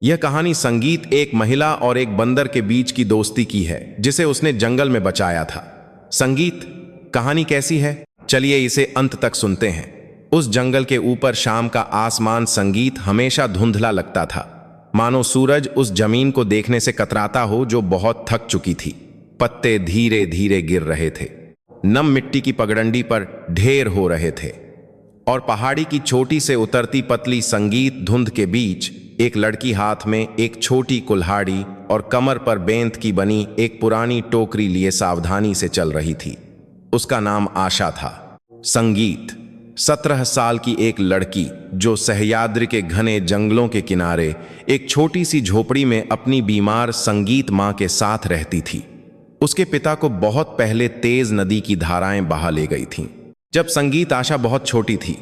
यह कहानी संगीत एक महिला और एक बंदर के बीच की दोस्ती की है जिसे उसने जंगल में बचाया था। संगीत, कहानी कैसी है? चलिए इसे अंत तक सुनते हैं। उस जंगल के ऊपर शाम का आसमान संगीत हमेशा धुंधला लगता था, मानो सूरज उस जमीन को देखने से कतराता हो जो बहुत थक चुकी थी। पत्ते धीरे धीरे गिर रहे थे, नम मिट्टी की पगडंडी पर ढेर हो रहे थे, और पहाड़ी की चोटी से उतरती पतली संगीत धुंध के बीच एक लड़की हाथ में एक छोटी कुल्हाड़ी और कमर पर बेंत की बनी एक पुरानी टोकरी लिए सावधानी से चल रही थी। उसका नाम आशा था। संगीत 17 साल की एक लड़की जो सह्याद्री के घने जंगलों के किनारे एक छोटी सी झोपड़ी में अपनी बीमार संगीत माँ के साथ रहती थी। उसके पिता को बहुत पहले तेज नदी की धाराएं बहा ले गई थीं। जब संगीत आशा बहुत छोटी थी,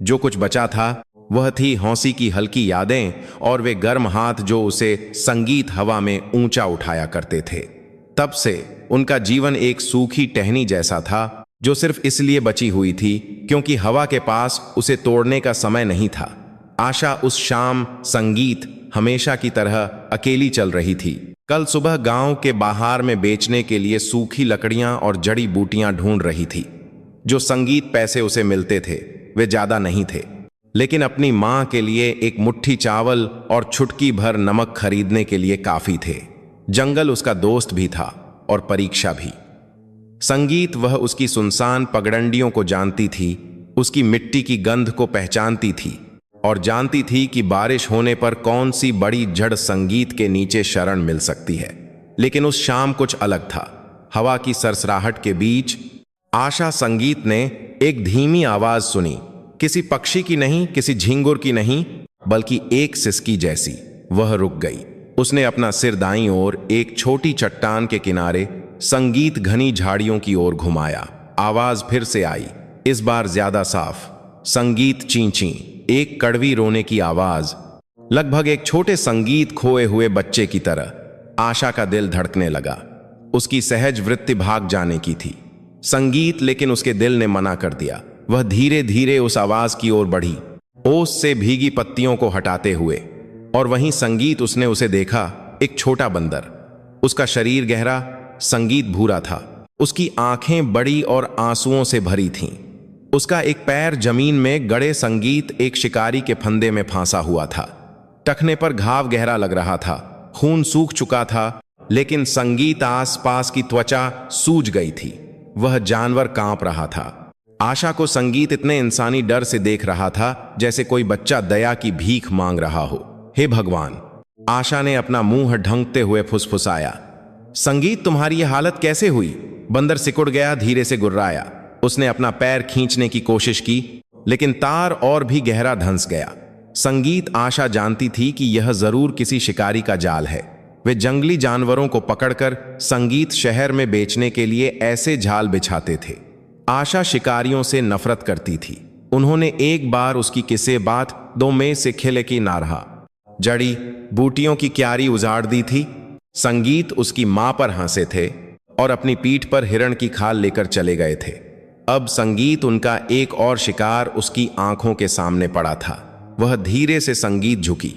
जो कुछ बचा था वह थी हौसी की हल्की यादें और वे गर्म हाथ जो उसे संगीत हवा में ऊंचा उठाया करते थे। तब से उनका जीवन एक सूखी टहनी जैसा था जो सिर्फ इसलिए बची हुई थी क्योंकि हवा के पास उसे तोड़ने का समय नहीं था। आशा उस शाम संगीत हमेशा की तरह अकेली चल रही थी। कल सुबह गांव के बाहर में बेचने के लिए सूखी लकड़ियां और जड़ी बूटियां ढूंढ रही थी। जो संगीत पैसे उसे मिलते थे वे ज्यादा नहीं थे, लेकिन अपनी मां के लिए एक मुट्ठी चावल और चुटकी भर नमक खरीदने के लिए काफी थे। जंगल उसका दोस्त भी था और परीक्षा भी। संगीत, वह उसकी सुनसान पगडंडियों को जानती थी, उसकी मिट्टी की गंध को पहचानती थी और जानती थी कि बारिश होने पर कौन सी बड़ी जड़ संगीत के नीचे शरण मिल सकती है। लेकिन उस शाम कुछ अलग था। हवा की सरसराहट के बीच आशा संगीत ने एक धीमी आवाज सुनी, किसी पक्षी की नहीं, किसी झिंगुर की नहीं, बल्कि एक सिसकी जैसी। वह रुक गई। उसने अपना सिर दाईं ओर एक छोटी चट्टान के किनारे संगीत घनी झाड़ियों की ओर घुमाया। आवाज फिर से आई, इस बार ज्यादा साफ। संगीत ची ची, एक कड़वी रोने की आवाज, लगभग एक छोटे संगीत खोए हुए बच्चे की तरह। आशा का दिल धड़कने लगा। उसकी सहज वृत्ति भाग जाने की थी। संगीत, लेकिन उसके दिल ने मना कर दिया। वह धीरे धीरे उस आवाज की ओर बढ़ी, ओस से भीगी पत्तियों को हटाते हुए। और वहीं संगीत, उसने उसे देखा, एक छोटा बंदर। उसका शरीर गहरा, संगीत भूरा था। उसकी आंखें बड़ी और आंसुओं से भरी थीं। उसका एक पैर जमीन में गड़े, संगीत एक शिकारी के फंदे में फांसा हुआ था। टखने पर घाव गहरा लग रहा था, खून सूख चुका था, लेकिन संगीत आसपास की त्वचा सूज गई थी। वह जानवर कांप रहा था। आशा को संगीत इतने इंसानी डर से देख रहा था जैसे कोई बच्चा दया की भीख मांग रहा हो। हे भगवान, आशा ने अपना मुंह ढंकते हुए फुसफुसाया। संगीत, तुम्हारी यह हालत कैसे हुई? बंदर सिकुड़ गया, धीरे से गुर्राया। उसने अपना पैर खींचने की कोशिश की, लेकिन तार और भी गहरा धंस गया। संगीत, आशा जानती थी कि यह जरूर किसी शिकारी का जाल है। वे जंगली जानवरों को पकड़कर संगीत शहर में बेचने के लिए ऐसे जाल बिछाते थे। आशा शिकारियों से नफरत करती थी। उन्होंने एक बार उसकी किसी बात दो में से खिले की ना रहा। जड़ी बूटियों की क्यारी उजाड़ दी थी। संगीत उसकी मां पर हंसे थे और अपनी पीठ पर हिरण की खाल लेकर चले गए थे। अब संगीत, उनका एक और शिकार उसकी आंखों के सामने पड़ा था। वह धीरे से संगीत झुकी,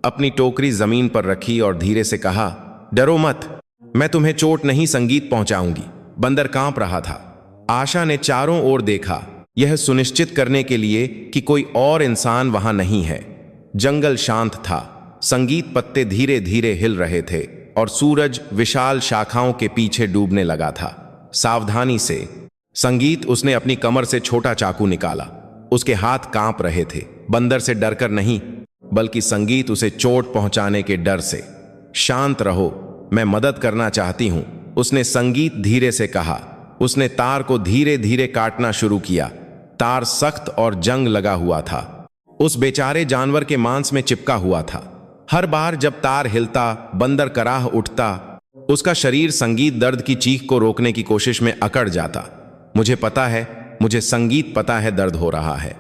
अपनी टोकरी जमीन पर रखी और धीरे से कहा, डरो मत, मैं तुम्हें चोट नहीं संगीत पहुंचाऊंगी। बंदर कांप रहा था। आशा ने चारों ओर देखा, यह सुनिश्चित करने के लिए कि कोई और इंसान वहां नहीं है। जंगल शांत था। संगीत, पत्ते धीरे धीरे हिल रहे थे और सूरज विशाल शाखाओं के पीछे डूबने लगा था। सावधानी से संगीत, उसने अपनी कमर से छोटा चाकू निकाला। उसके हाथ कांप रहे थे, बंदर से डरकर नहीं, बल्कि संगीत उसे चोट पहुंचाने के डर से। शांत रहो, मैं मदद करना चाहती हूं, उसने संगीत धीरे से कहा। उसने तार को धीरे धीरे काटना शुरू किया। तार सख्त और जंग लगा हुआ था, उस बेचारे जानवर के मांस में चिपका हुआ था। हर बार जब तार हिलता, बंदर कराह उठता, उसका शरीर संगीत दर्द की चीख को रोकने की कोशिश में अकड़ जाता। मुझे पता है, मुझे संगीत पता है दर्द हो रहा है।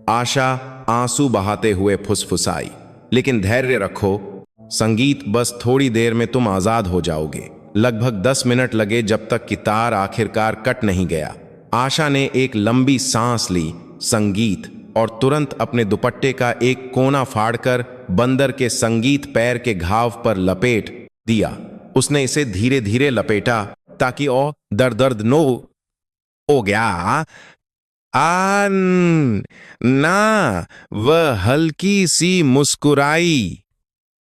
आशा आंसू बहाते हुए फुसफुसाई, लेकिन धैर्य रखो संगीत, बस थोड़ी देर में तुम आजाद हो जाओगे। लगभग 10 मिनट लगे जब तक कि तार आखिरकार कट नहीं गया। आशा ने एक लंबी सांस ली, संगीत, और तुरंत अपने दुपट्टे का एक कोना फाड़कर बंदर के संगीत पैर के घाव पर लपेट दिया। उसने इसे धीरे धीरे लपेटा ताकि ओ दर्द नो हो गया। ना, वह हल्की सी मुस्कुराई,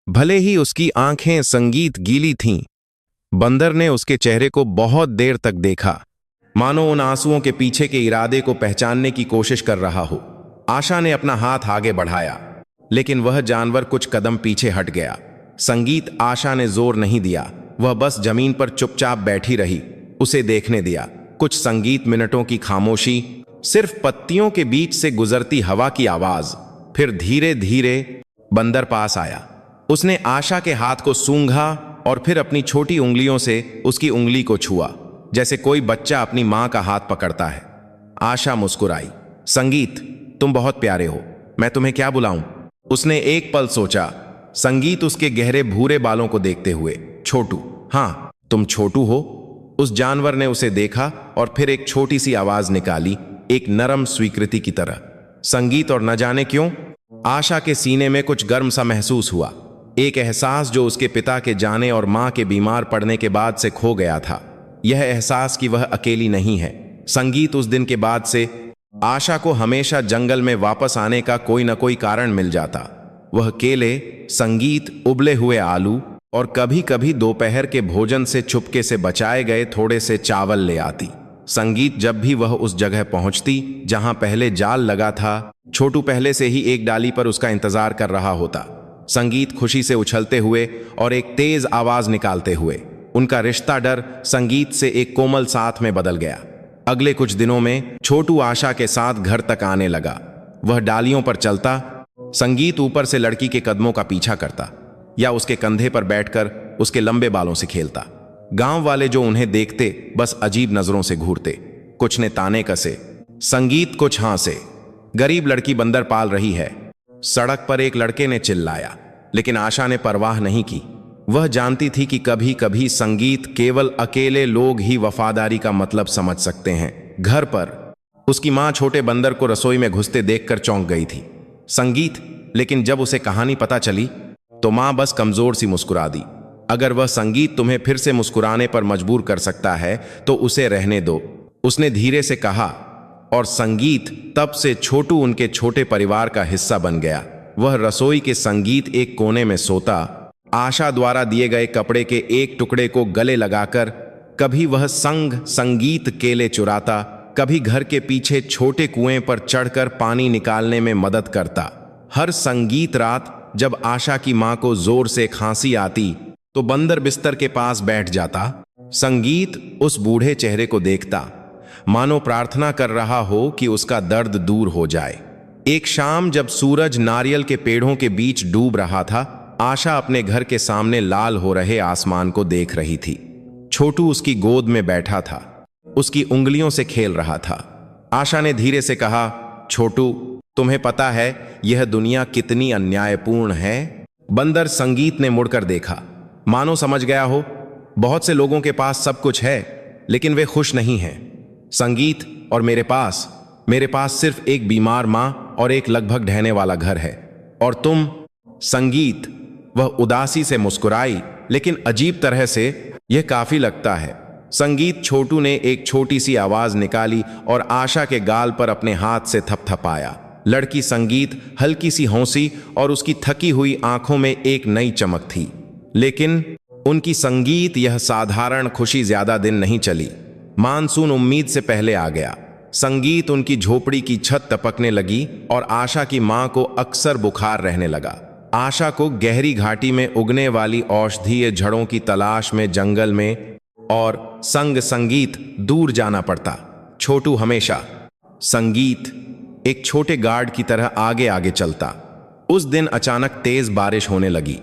भले ही उसकी आंखें संगीत गीली थीं। बंदर ने उसके चेहरे को बहुत देर तक देखा, मानो उन आंसुओं के पीछे के इरादे को पहचानने की कोशिश कर रहा हो। आशा ने अपना हाथ आगे बढ़ाया, लेकिन वह जानवर कुछ कदम पीछे हट गया। संगीत आशा ने जोर नहीं दिया, वह बस जमीन पर चुपचाप बैठी रही, उसे देखने दिया। कुछ संगीत मिनटों की खामोशी, सिर्फ पत्तियों के बीच से गुजरती हवा की आवाज। फिर धीरे धीरे बंदर पास आया। उसने आशा के हाथ को सूंघा और फिर अपनी छोटी उंगलियों से उसकी उंगली को छुआ, जैसे कोई बच्चा अपनी मां का हाथ पकड़ता है। आशा मुस्कुराई। संगीत, तुम बहुत प्यारे हो, मैं तुम्हें क्या बुलाऊं? उसने एक पल सोचा। संगीत उसके गहरे भूरे बालों को देखते हुए, छोटू। हाँ, तुम छोटू हो। उस जानवर ने उसे देखा और फिर एक छोटी सी आवाज निकाली, एक नरम स्वीकृति की तरह। संगीत, और न जाने क्यों आशा के सीने में कुछ गर्म सा महसूस हुआ, एक एहसास जो उसके पिता के जाने और मां के बीमार पड़ने के बाद से खो गया था। यह एहसास कि वह अकेली नहीं है। संगीत, उस दिन के बाद से आशा को हमेशा जंगल में वापस आने का कोई न कोई कारण मिल जाता। वह केले, संगीत, उबले हुए आलू और कभी कभी दोपहर के भोजन से चुपके से बचाए गए थोड़े से चावल ले आती। संगीत, जब भी वह उस जगह पहुंचती जहां पहले जाल लगा था, छोटू पहले से ही एक डाली पर उसका इंतजार कर रहा होता। संगीत खुशी से उछलते हुए और एक तेज आवाज निकालते हुए। उनका रिश्ता डर संगीत से एक कोमल साथ में बदल गया। अगले कुछ दिनों में छोटू आशा के साथ घर तक आने लगा। वह डालियों पर चलता, संगीत ऊपर से लड़की के कदमों का पीछा करता या उसके कंधे पर बैठकर उसके लंबे बालों से खेलता। गांव वाले जो उन्हें देखते बस अजीब नजरों से घूरते। कुछ ने ताने कसे, संगीत कुछ हांसे। गरीब लड़की बंदर पाल रही है। सड़क पर एक लड़के ने चिल्लाया, लेकिन आशा ने परवाह नहीं की। वह जानती थी कि कभी कभी संगीत केवल अकेले लोग ही वफादारी का मतलब समझ सकते हैं। घर पर उसकी मां छोटे बंदर को रसोई में घुसते देखकर चौंक गई थी। संगीत, लेकिन जब उसे कहानी पता चली तो मां बस कमजोर सी मुस्कुरा दी। अगर वह संगीत तुम्हें फिर से मुस्कुराने पर मजबूर कर सकता है तो उसे रहने दो, उसने धीरे से कहा। और संगीत, तब से छोटू उनके छोटे परिवार का हिस्सा बन गया। वह रसोई के संगीत एक कोने में सोता, आशा द्वारा दिए गए कपड़े के एक टुकड़े को गले लगाकर। कभी वह संगीत केले चुराता, कभी घर के पीछे छोटे कुएं पर चढ़कर पानी निकालने में मदद करता। हर संगीत रात जब आशा की मां को जोर से खांसी आती तो बंदर बिस्तर के पास बैठ जाता। संगीत उस बूढ़े चेहरे को देखता, मानो प्रार्थना कर रहा हो कि उसका दर्द दूर हो जाए। एक शाम जब सूरज नारियल के पेड़ों के बीच डूब रहा था, आशा अपने घर के सामने लाल हो रहे आसमान को देख रही थी। छोटू उसकी गोद में बैठा था, उसकी उंगलियों से खेल रहा था। आशा ने धीरे से कहा, छोटू, तुम्हें पता है यह दुनिया कितनी अन्यायपूर्ण है? बंदर संगीत ने मुड़कर देखा, मानो समझ गया हो। बहुत से लोगों के पास सब कुछ है, लेकिन वे खुश नहीं हैं। संगीत, और मेरे पास सिर्फ एक बीमार मां और एक लगभग ढहने वाला घर है। और तुम? संगीत, वह उदासी से मुस्कुराई, लेकिन अजीब तरह से। यह काफी लगता है। संगीत, छोटू ने एक छोटी सी आवाज निकाली और आशा के गाल पर अपने हाथ से थपथपाया। लड़की संगीत हल्की सी हंसी और उसकी थकी हुई आंखों में एक नई चमक थी। लेकिन उनकी संगीत यह साधारण खुशी ज्यादा दिन नहीं चली। मानसून उम्मीद से पहले आ गया। संगीत, उनकी झोपड़ी की छत टपकने लगी और आशा की मां को अक्सर बुखार रहने लगा। आशा को गहरी घाटी में उगने वाली औषधीय जड़ों की तलाश में जंगल में और संगीत दूर जाना पड़ता। छोटू हमेशा संगीत एक छोटे गार्ड की तरह आगे आगे चलता। उस दिन अचानक तेज बारिश होने लगी।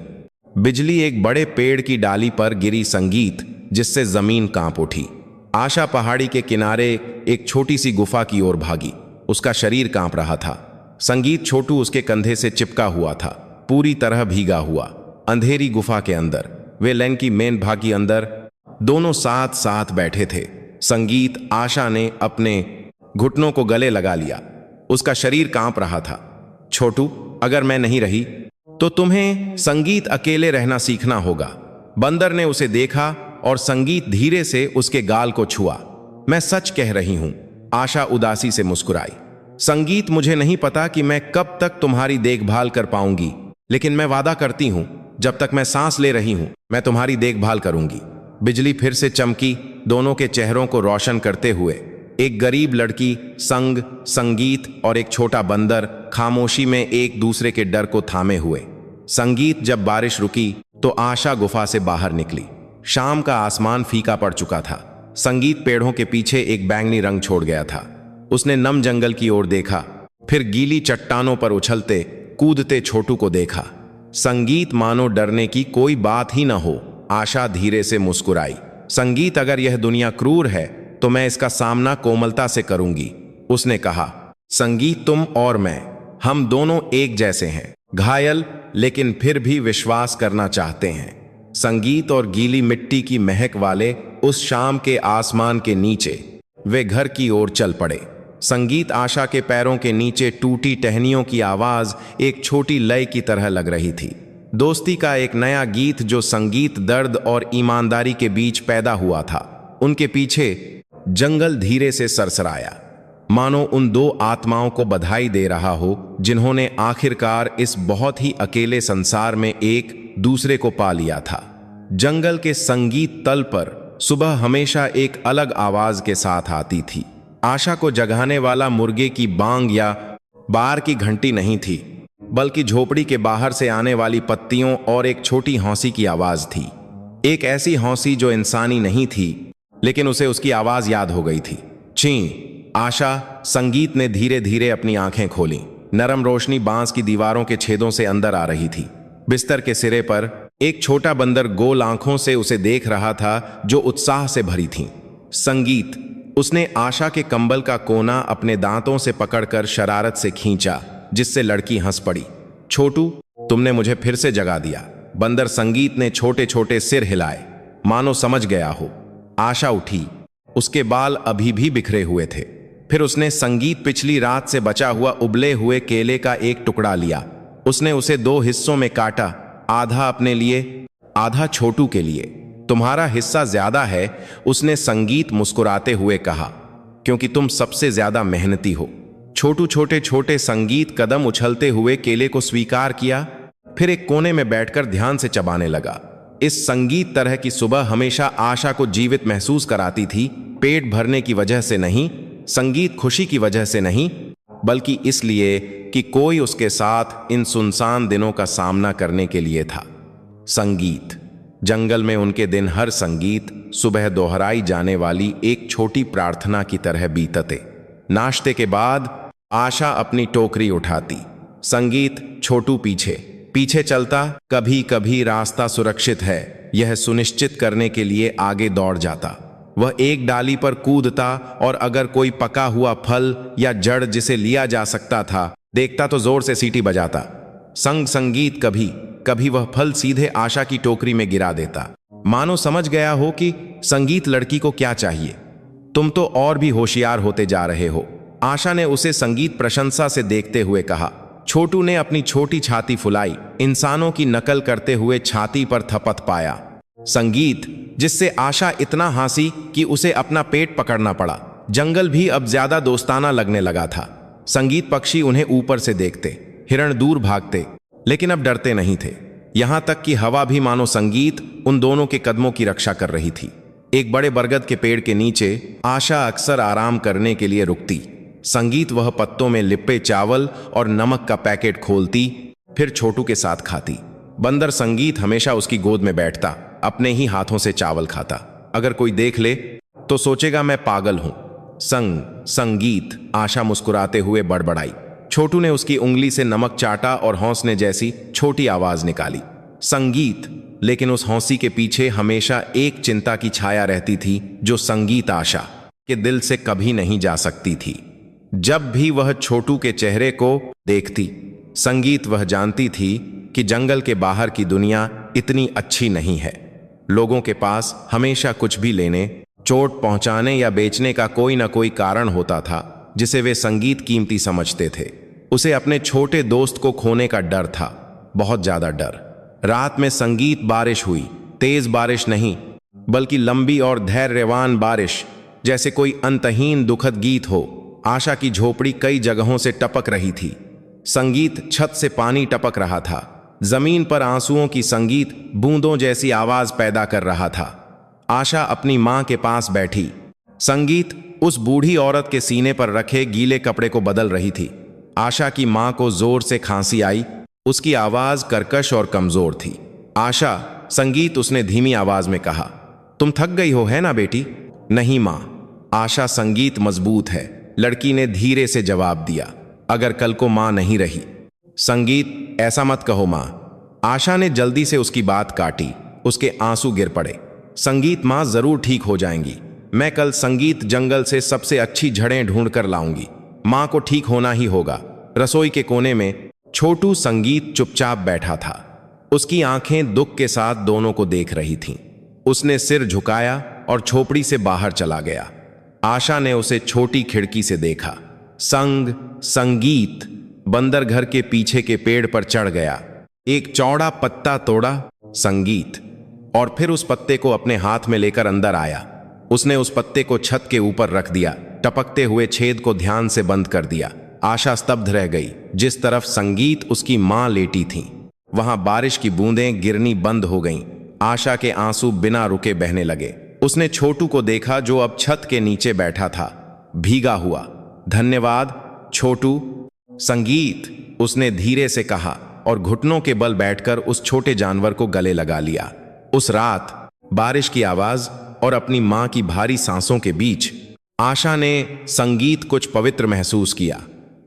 बिजली एक बड़े पेड़ की डाली पर गिरी संगीत, जिससे जमीन कांप उठी। आशा पहाड़ी के किनारे एक छोटी सी गुफा की ओर भागी। उसका शरीर कांप रहा था। संगीत, छोटू उसके कंधे से चिपका हुआ था, पूरी तरह भीगा हुआ। अंधेरी गुफा के अंदर, वे लैन की मेन भागी अंदर, दोनों साथ साथ बैठे थे। संगीत, आशा ने अपने घुटनों को गले लगा लिया। उसका शरीर कांप रहा था। छोटू, अगर मैं नहीं रही तो तुम्हें संगीत अकेले रहना सीखना होगा। बंदर ने उसे देखा और संगीत धीरे से उसके गाल को छुआ। मैं सच कह रही हूं, आशा उदासी से मुस्कुराई। संगीत, मुझे नहीं पता कि मैं कब तक तुम्हारी देखभाल कर पाऊंगी, लेकिन मैं वादा करती हूं, जब तक मैं सांस ले रही हूं मैं तुम्हारी देखभाल करूंगी। बिजली फिर से चमकी, दोनों के चेहरों को रोशन करते हुए। एक गरीब लड़की संग, संगीत और एक छोटा बंदर खामोशी में एक दूसरे के डर को थामे हुए। संगीत, जब बारिश रुकी तो आशा गुफा से बाहर निकली। शाम का आसमान फीका पड़ चुका था। संगीत पेड़ों के पीछे एक बैंगनी रंग छोड़ गया था। उसने नम जंगल की ओर देखा, फिर गीली चट्टानों पर उछलते कूदते छोटू को देखा। संगीत मानो डरने की कोई बात ही न हो। आशा धीरे से मुस्कुराई। संगीत, अगर यह दुनिया क्रूर है तो मैं इसका सामना कोमलता से करूंगी, उसने कहा। संगीत, तुम और मैं, हम दोनों एक जैसे हैं, घायल लेकिन फिर भी विश्वास करना चाहते हैं। संगीत और गीली मिट्टी की महक वाले उस शाम के आसमान के नीचे वे घर की ओर चल पड़े। संगीत, आशा के पैरों के नीचे टूटी टहनियों की आवाज एक छोटी लय की तरह लग रही थी। दोस्ती का एक नया गीत जो संगीत, दर्द और ईमानदारी के बीच पैदा हुआ था। उनके पीछे जंगल धीरे से सरसराया, मानो उन दो आत्माओं को बधाई दे रहा हो जिन्होंने आखिरकार इस बहुत ही अकेले संसार में एक दूसरे को पा लिया था। जंगल के संगीत तल पर सुबह हमेशा एक अलग आवाज के साथ आती थी। आशा को जगाने वाला मुर्गे की बांग या बार की घंटी नहीं थी, बल्कि झोपड़ी के बाहर से आने वाली पत्तियों और एक छोटी हंसी की आवाज थी। एक ऐसी हंसी जो इंसानी नहीं थी, लेकिन उसे उसकी आवाज याद हो गई थी। ची आशा, संगीत ने धीरे धीरे अपनी आंखें खोली। नरम रोशनी बांस की दीवारों के छेदों से अंदर आ रही थी। बिस्तर के सिरे पर एक छोटा बंदर गोल आंखों से उसे देख रहा था, जो उत्साह से भरी थी। संगीत, उसने आशा के कंबल का कोना अपने दांतों से पकड़कर शरारत से खींचा, जिससे लड़की हंस पड़ी। छोटू, तुमने मुझे फिर से जगा दिया। बंदर संगीत ने छोटे छोटे सिर हिलाए, मानो समझ गया हो। आशा उठी। उसके बाल अभी भी बिखरे हुए थे। फिर उसने संगीत पिछली रात से बचा हुआ उबले हुए केले का एक टुकड़ा लिया। उसने उसे दो हिस्सों में काटा, आधा अपने लिए, आधा छोटू के लिए। तुम्हारा हिस्सा ज्यादा है, उसने संगीत मुस्कुराते हुए कहा, क्योंकि तुम सबसे ज्यादा मेहनती हो। छोटू छोटे छोटे संगीत कदम उछलते हुए केले को स्वीकार किया, फिर एक कोने में बैठकर ध्यान से चबाने लगा। इस संगीत तरह की सुबह हमेशा आशा को जीवित महसूस कराती थी। पेट भरने की वजह से नहीं, संगीत खुशी की वजह से नहीं, बल्कि इसलिए कि कोई उसके साथ इन सुनसान दिनों का सामना करने के लिए था। संगीत, जंगल में उनके दिन हर संगीत सुबह दोहराई जाने वाली एक छोटी प्रार्थना की तरह बीतते। नाश्ते के बाद आशा अपनी टोकरी उठाती, संगीत छोटू पीछे पीछे चलता। कभी कभी रास्ता सुरक्षित है यह सुनिश्चित करने के लिए आगे दौड़ जाता। वह एक डाली पर कूदता और अगर कोई पका हुआ फल या जड़ जिसे लिया जा सकता था देखता तो जोर से सीटी बजाता। संगीत कभी कभी वह फल सीधे आशा की टोकरी में गिरा देता, मानो समझ गया हो कि संगीत लड़की को क्या चाहिए। तुम तो और भी होशियार होते जा रहे हो, आशा ने उसे संगीत प्रशंसा से देखते हुए कहा। छोटू ने अपनी छोटी छाती फुलाई, इंसानों की नकल करते हुए छाती पर थपथ पाया। संगीत, जिससे आशा इतना हंसी कि उसे अपना पेट पकड़ना पड़ा। जंगल भी अब ज्यादा दोस्ताना लगने लगा था। संगीत पक्षी उन्हें ऊपर से देखते, हिरण दूर भागते, लेकिन अब डरते नहीं थे। यहां तक कि हवा भी मानो संगीत उन दोनों के कदमों की रक्षा कर रही थी। एक बड़े बरगद के पेड़ के नीचे आशा अक्सर आराम करने के लिए रुकती। संगीत वह पत्तों में लिपे चावल और नमक का पैकेट खोलती, फिर छोटू के साथ खाती। बंदर संगीत हमेशा उसकी गोद में बैठता, अपने ही हाथों से चावल खाता। अगर कोई देख ले तो सोचेगा मैं पागल हूं। संगीत, आशा मुस्कुराते हुए बड़बड़ाई। छोटू ने उसकी उंगली से नमक चाटा और हौंसने जैसी छोटी आवाज निकाली। संगीत, लेकिन उस हौंसी के पीछे हमेशा एक चिंता की छाया रहती थी जो संगीत आशा के दिल से कभी नहीं जा सकती थी। जब भी वह छोटू के चेहरे को देखती, संगीत वह जानती थी कि जंगल के बाहर की दुनिया इतनी अच्छी नहीं है। लोगों के पास हमेशा कुछ भी लेने, चोट पहुंचाने या बेचने का कोई ना कोई कारण होता था जिसे वे संगीत कीमती समझते थे। उसे अपने छोटे दोस्त को खोने का डर था। बहुत ज्यादा डर। रात में संगीत बारिश हुई, तेज बारिश नहीं बल्कि लंबी और धैर्यवान बारिश, जैसे कोई अंतहीन दुखद गीत हो। आशा की झोपड़ी कई जगहों से टपक रही थी। संगीत छत से पानी टपक रहा था। जमीन पर आंसुओं की संगीत बूंदों जैसी आवाज पैदा कर रहा था। आशा अपनी मां के पास बैठी। संगीत उस बूढ़ी औरत के सीने पर रखे गीले कपड़े को बदल रही थी। आशा की मां को जोर से खांसी आई। उसकी आवाज कर्कश और कमजोर थी। आशा, संगीत उसने धीमी आवाज में कहा, तुम थक गई हो है ना बेटी? नहीं मां। आशा, संगीत मजबूत है, लड़की ने धीरे से जवाब दिया। अगर कल को मां नहीं रही? संगीत, ऐसा मत कहो मां। आशा ने जल्दी से उसकी बात काटी। उसके आंसू गिर पड़े। संगीत, मां जरूर ठीक हो जाएंगी। मैं कल संगीत जंगल से सबसे अच्छी जड़ें ढूंढ कर लाऊंगी। मां को ठीक होना ही होगा। रसोई के कोने में छोटू संगीत चुपचाप बैठा था। उसकी आंखें दुख के साथ दोनों को देख रही थीं। उसने सिर झुकाया और झोपड़ी से बाहर चला गया। आशा ने उसे छोटी खिड़की से देखा। संगीत बंदर घर के पीछे के पेड़ पर चढ़ गया। एक चौड़ा पत्ता तोड़ा संगीत, और फिर उस पत्ते को अपने हाथ में लेकर अंदर आया। उसने उस पत्ते को छत के ऊपर रख दिया। टपकते हुए छेद को ध्यान से बंद कर दिया। आशा स्तब्ध रह गई। जिस तरफ संगीत उसकी मां लेटी थी, वहां बारिश की बूंदें गिरनी बंद हो गईं। आशा के आंसू बिना रुके बहने लगे। उसने छोटू को देखा जो अब छत के नीचे बैठा था, भीगा हुआ। धन्यवाद छोटू। संगीत, उसने धीरे से कहा और घुटनों के बल बैठकर उस छोटे जानवर को गले लगा लिया। उस रात बारिश की आवाज और अपनी मां की भारी सांसों के बीच आशा ने संगीत कुछ पवित्र महसूस किया,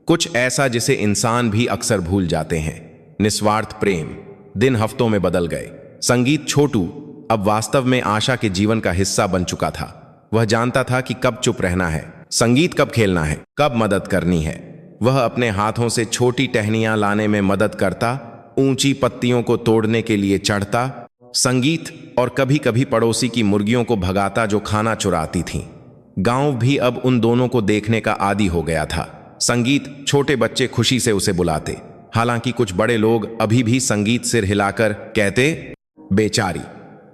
कुछ ऐसा जिसे इंसान भी अक्सर भूल जाते हैं। निस्वार्थ प्रेम। दिन हफ्तों में बदल गए। संगीत छोटू अब वास्तव में आशा के जीवन का हिस्सा बन चुका था। वह जानता था कि कब चुप रहना है, संगीत कब खेलना है, कब मदद करनी है। वह अपने हाथों से छोटी टहनियां लाने में मदद करता, ऊंची पत्तियों को तोड़ने के लिए चढ़ता संगीत, और कभी कभी पड़ोसी की मुर्गियों को भगाता जो खाना चुराती थीं। गांव भी अब उन दोनों को देखने का आदी हो गया था। संगीत, छोटे बच्चे खुशी से उसे बुलाते। हालांकि कुछ बड़े लोग अभी भी संगीत सिर हिलाकर कहते, बेचारी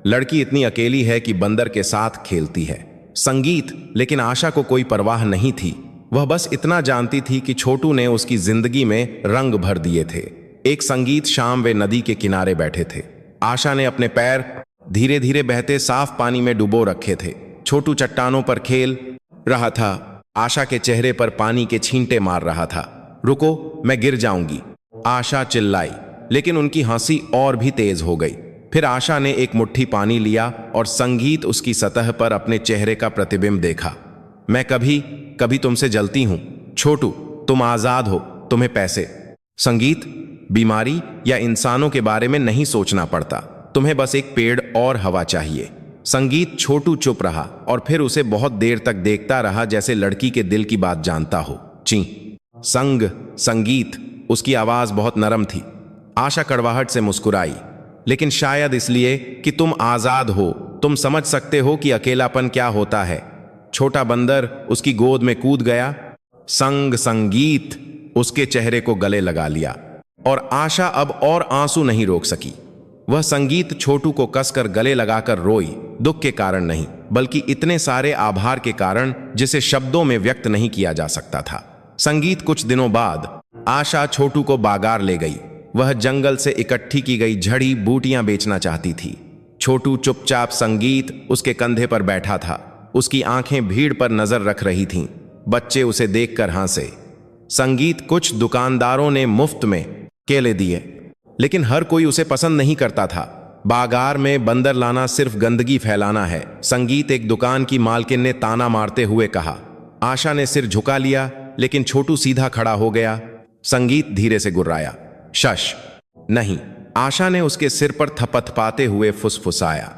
लड़की इतनी अकेली है कि बंदर के साथ खेलती है। संगीत, लेकिन आशा को कोई परवाह नहीं थी। वह बस इतना जानती थी कि छोटू ने उसकी जिंदगी में रंग भर दिए थे। एक संगीत शाम वे नदी के किनारे बैठे थे। आशा ने अपने पैर धीरे धीरे बहते साफ पानी में डुबो रखे थे। छोटू चट्टानों पर खेल रहा था। आशा के चेहरे पर पानी के छींटे मार रहा था। रुको, मैं गिर जाऊंगी, आशा चिल्लाई, लेकिन उनकी हंसी और भी तेज हो गई। फिर आशा ने एक मुट्ठी पानी लिया और संगीत उसकी सतह पर अपने चेहरे का प्रतिबिंब देखा। मैं कभी कभी तुमसे जलती हूं छोटू, तुम आजाद हो, तुम्हें पैसे, संगीत, बीमारी या इंसानों के बारे में नहीं सोचना पड़ता, तुम्हें बस एक पेड़ और हवा चाहिए। संगीत, छोटू चुप रहा और फिर उसे बहुत देर तक देखता रहा, जैसे लड़की के दिल की बात जानता हो। ची संगीत, उसकी आवाज बहुत नरम थी। आशा कड़वाहट से मुस्कुराई, लेकिन शायद इसलिए कि तुम आजाद हो, तुम समझ सकते हो कि अकेलापन क्या होता है। छोटा बंदर उसकी गोद में कूद गया। संगीत उसके चेहरे को गले लगा लिया और आशा अब और आंसू नहीं रोक सकी। वह संगीत छोटू को कसकर गले लगाकर रोई, दुख के कारण नहीं, बल्कि इतने सारे आभार के कारण जिसे शब्दों में व्यक्त नहीं किया जा सकता था। संगीत, कुछ दिनों बाद आशा छोटू को बागार ले गई। वह जंगल से इकट्ठी की गई जड़ी बूटियां बेचना चाहती थी। छोटू चुपचाप संगीत उसके कंधे पर बैठा था। उसकी आंखें भीड़ पर नजर रख रही थीं। बच्चे उसे देखकर हंसे। संगीत, कुछ दुकानदारों ने मुफ्त में केले दिए, लेकिन हर कोई उसे पसंद नहीं करता था। बागार में बंदर लाना सिर्फ गंदगी फैलाना है, संगीत, एक दुकान की मालकिन ने ताना मारते हुए कहा। आशा ने सिर झुका लिया, लेकिन छोटू सीधा खड़ा हो गया। संगीत धीरे से गुर्राया, शश नहीं। आशा ने उसके सिर पर थपथपाते हुए फुसफुसाया,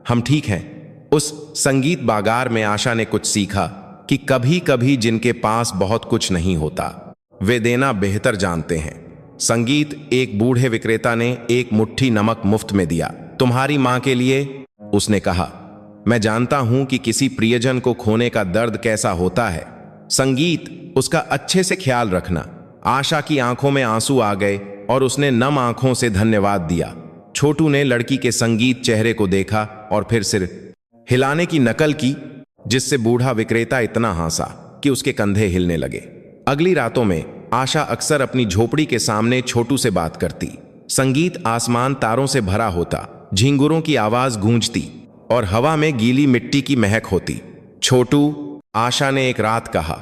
हम ठीक हैं। उस संगीत बागार में आशा ने कुछ सीखा कि कभी कभी जिनके पास बहुत कुछ नहीं होता, वे देना बेहतर जानते हैं। संगीत, एक बूढ़े विक्रेता ने एक मुट्ठी नमक मुफ्त में दिया। तुम्हारी मां के लिए, उसने कहा। मैं जानता हूं कि किसी प्रियजन को खोने का दर्द कैसा होता है। संगीत, उसका अच्छे से ख्याल रखना। आशा की आंखों में आंसू आ गए और उसने नम आंखों से धन्यवाद दिया। छोटू ने लड़की के संगीत चेहरे को देखा और फिर सिर हिलाने की नकल की, जिससे बूढ़ा विक्रेता इतना हंसा कि उसके कंधे हिलने लगे। अगली रातों में आशा अक्सर अपनी झोपड़ी के सामने छोटू से बात करती। संगीत आसमान तारों से भरा होता, झिंगुरों की आवाज गूंजती और हवा में गीली मिट्टी की महक होती। छोटू, आशा ने एक रात कहा,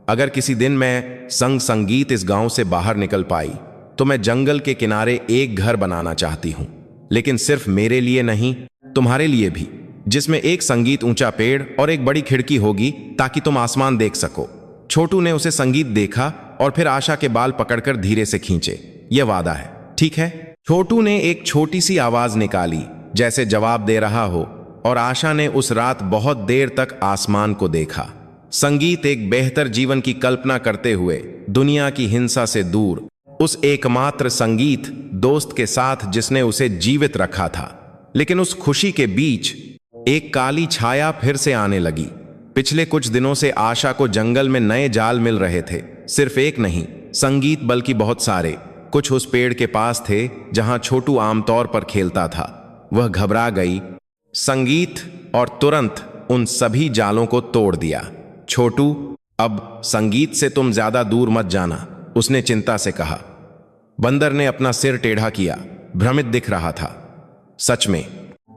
अगर किसी दिन मैं संगीत इस गांव से बाहर निकल पाई तो मैं जंगल के किनारे एक घर बनाना चाहती हूं, लेकिन सिर्फ मेरे लिए नहीं, तुम्हारे लिए भी, जिसमें एक संगीत ऊंचा पेड़ और एक बड़ी खिड़की होगी ताकि तुम आसमान देख सको। छोटू ने उसे संगीत देखा और फिर आशा के बाल पकड़कर धीरे से खींचे। यह वादा है, ठीक है? छोटू ने एक छोटी सी आवाज निकाली जैसे जवाब दे रहा हो, और आशा ने उस रात बहुत देर तक आसमान को देखा। संगीत एक बेहतर जीवन की कल्पना करते हुए दुनिया की हिंसा से दूर, उस एकमात्र संगीत दोस्त के साथ जिसने उसे जीवित रखा था। लेकिन उस खुशी के बीच एक काली छाया फिर से आने लगी। पिछले कुछ दिनों से आशा को जंगल में नए जाल मिल रहे थे, सिर्फ एक नहीं संगीत बल्कि बहुत सारे। कुछ उस पेड़ के पास थे जहां छोटू आमतौर पर खेलता था। वह घबरा गई संगीत और तुरंत उन सभी जालों को तोड़ दिया। छोटू, अब संगीत से तुम ज्यादा दूर मत जाना, उसने चिंता से कहा। बंदर ने अपना सिर टेढ़ा किया, भ्रमित दिख रहा था। सच में?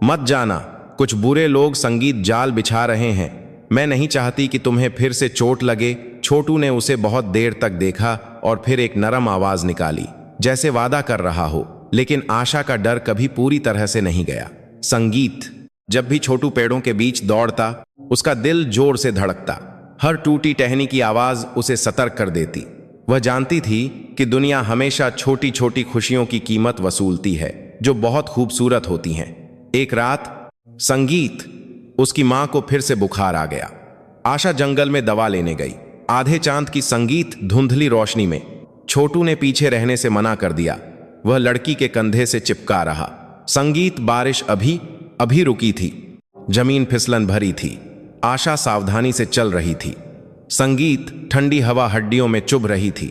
मत जाना, कुछ बुरे लोग संगीत जाल बिछा रहे हैं, मैं नहीं चाहती कि तुम्हें फिर से चोट लगे। छोटू ने उसे बहुत देर तक देखा और फिर एक नरम आवाज निकाली, जैसे वादा कर रहा हो, लेकिन आशा का डर कभी पूरी तरह से नहीं गया। संगीत, जब भी छोटू पेड़ों के बीच दौड़ता, उसका दिल जोर से धड़कता। हर टूटी टहनी की आवाज उसे सतर्क कर देती। वह जानती थी कि दुनिया हमेशा छोटी छोटी खुशियों की कीमत वसूलती है जो बहुत खूबसूरत होती हैं। एक रात संगीत, उसकी मां को फिर से बुखार आ गया। आशा जंगल में दवा लेने गई। आधे चांद की संगीत धुंधली रोशनी में। छोटू ने पीछे रहने से मना कर दिया। वह लड़की के कंधे से चिपका रहा। संगीत, बारिश अभी रुकी थी, जमीन फिसलन भरी थी। आशा सावधानी से चल रही थी। संगीत, ठंडी हवा हड्डियों में चुभ रही थी।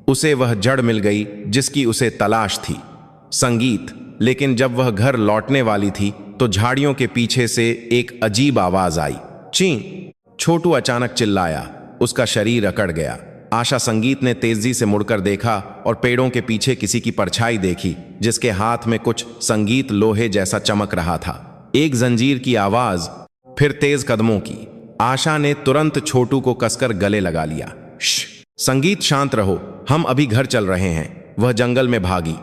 उसे वह जड़ मिल गई जिसकी उसे तलाश थी। संगीत, लेकिन जब वह घर लौटने वाली थी तो झाड़ियों के पीछे से एक अजीब आवाज आई, ची। छोटू अचानक चिल्लाया, उसका शरीर अकड़ गया। आशा, संगीत ने तेजी से मुड़कर देखा और पेड़ों के पीछे किसी की परछाई देखी जिसके हाथ में कुछ संगीत लोहे जैसा चमक रहा था। एक जंजीर की आवाज, फिर तेज कदमों की। आशा ने तुरंत छोटू को कसकर गले लगा लिया। संगीत, शांत रहो, हम अभी घर चल रहे हैं। वह जंगल में भागी।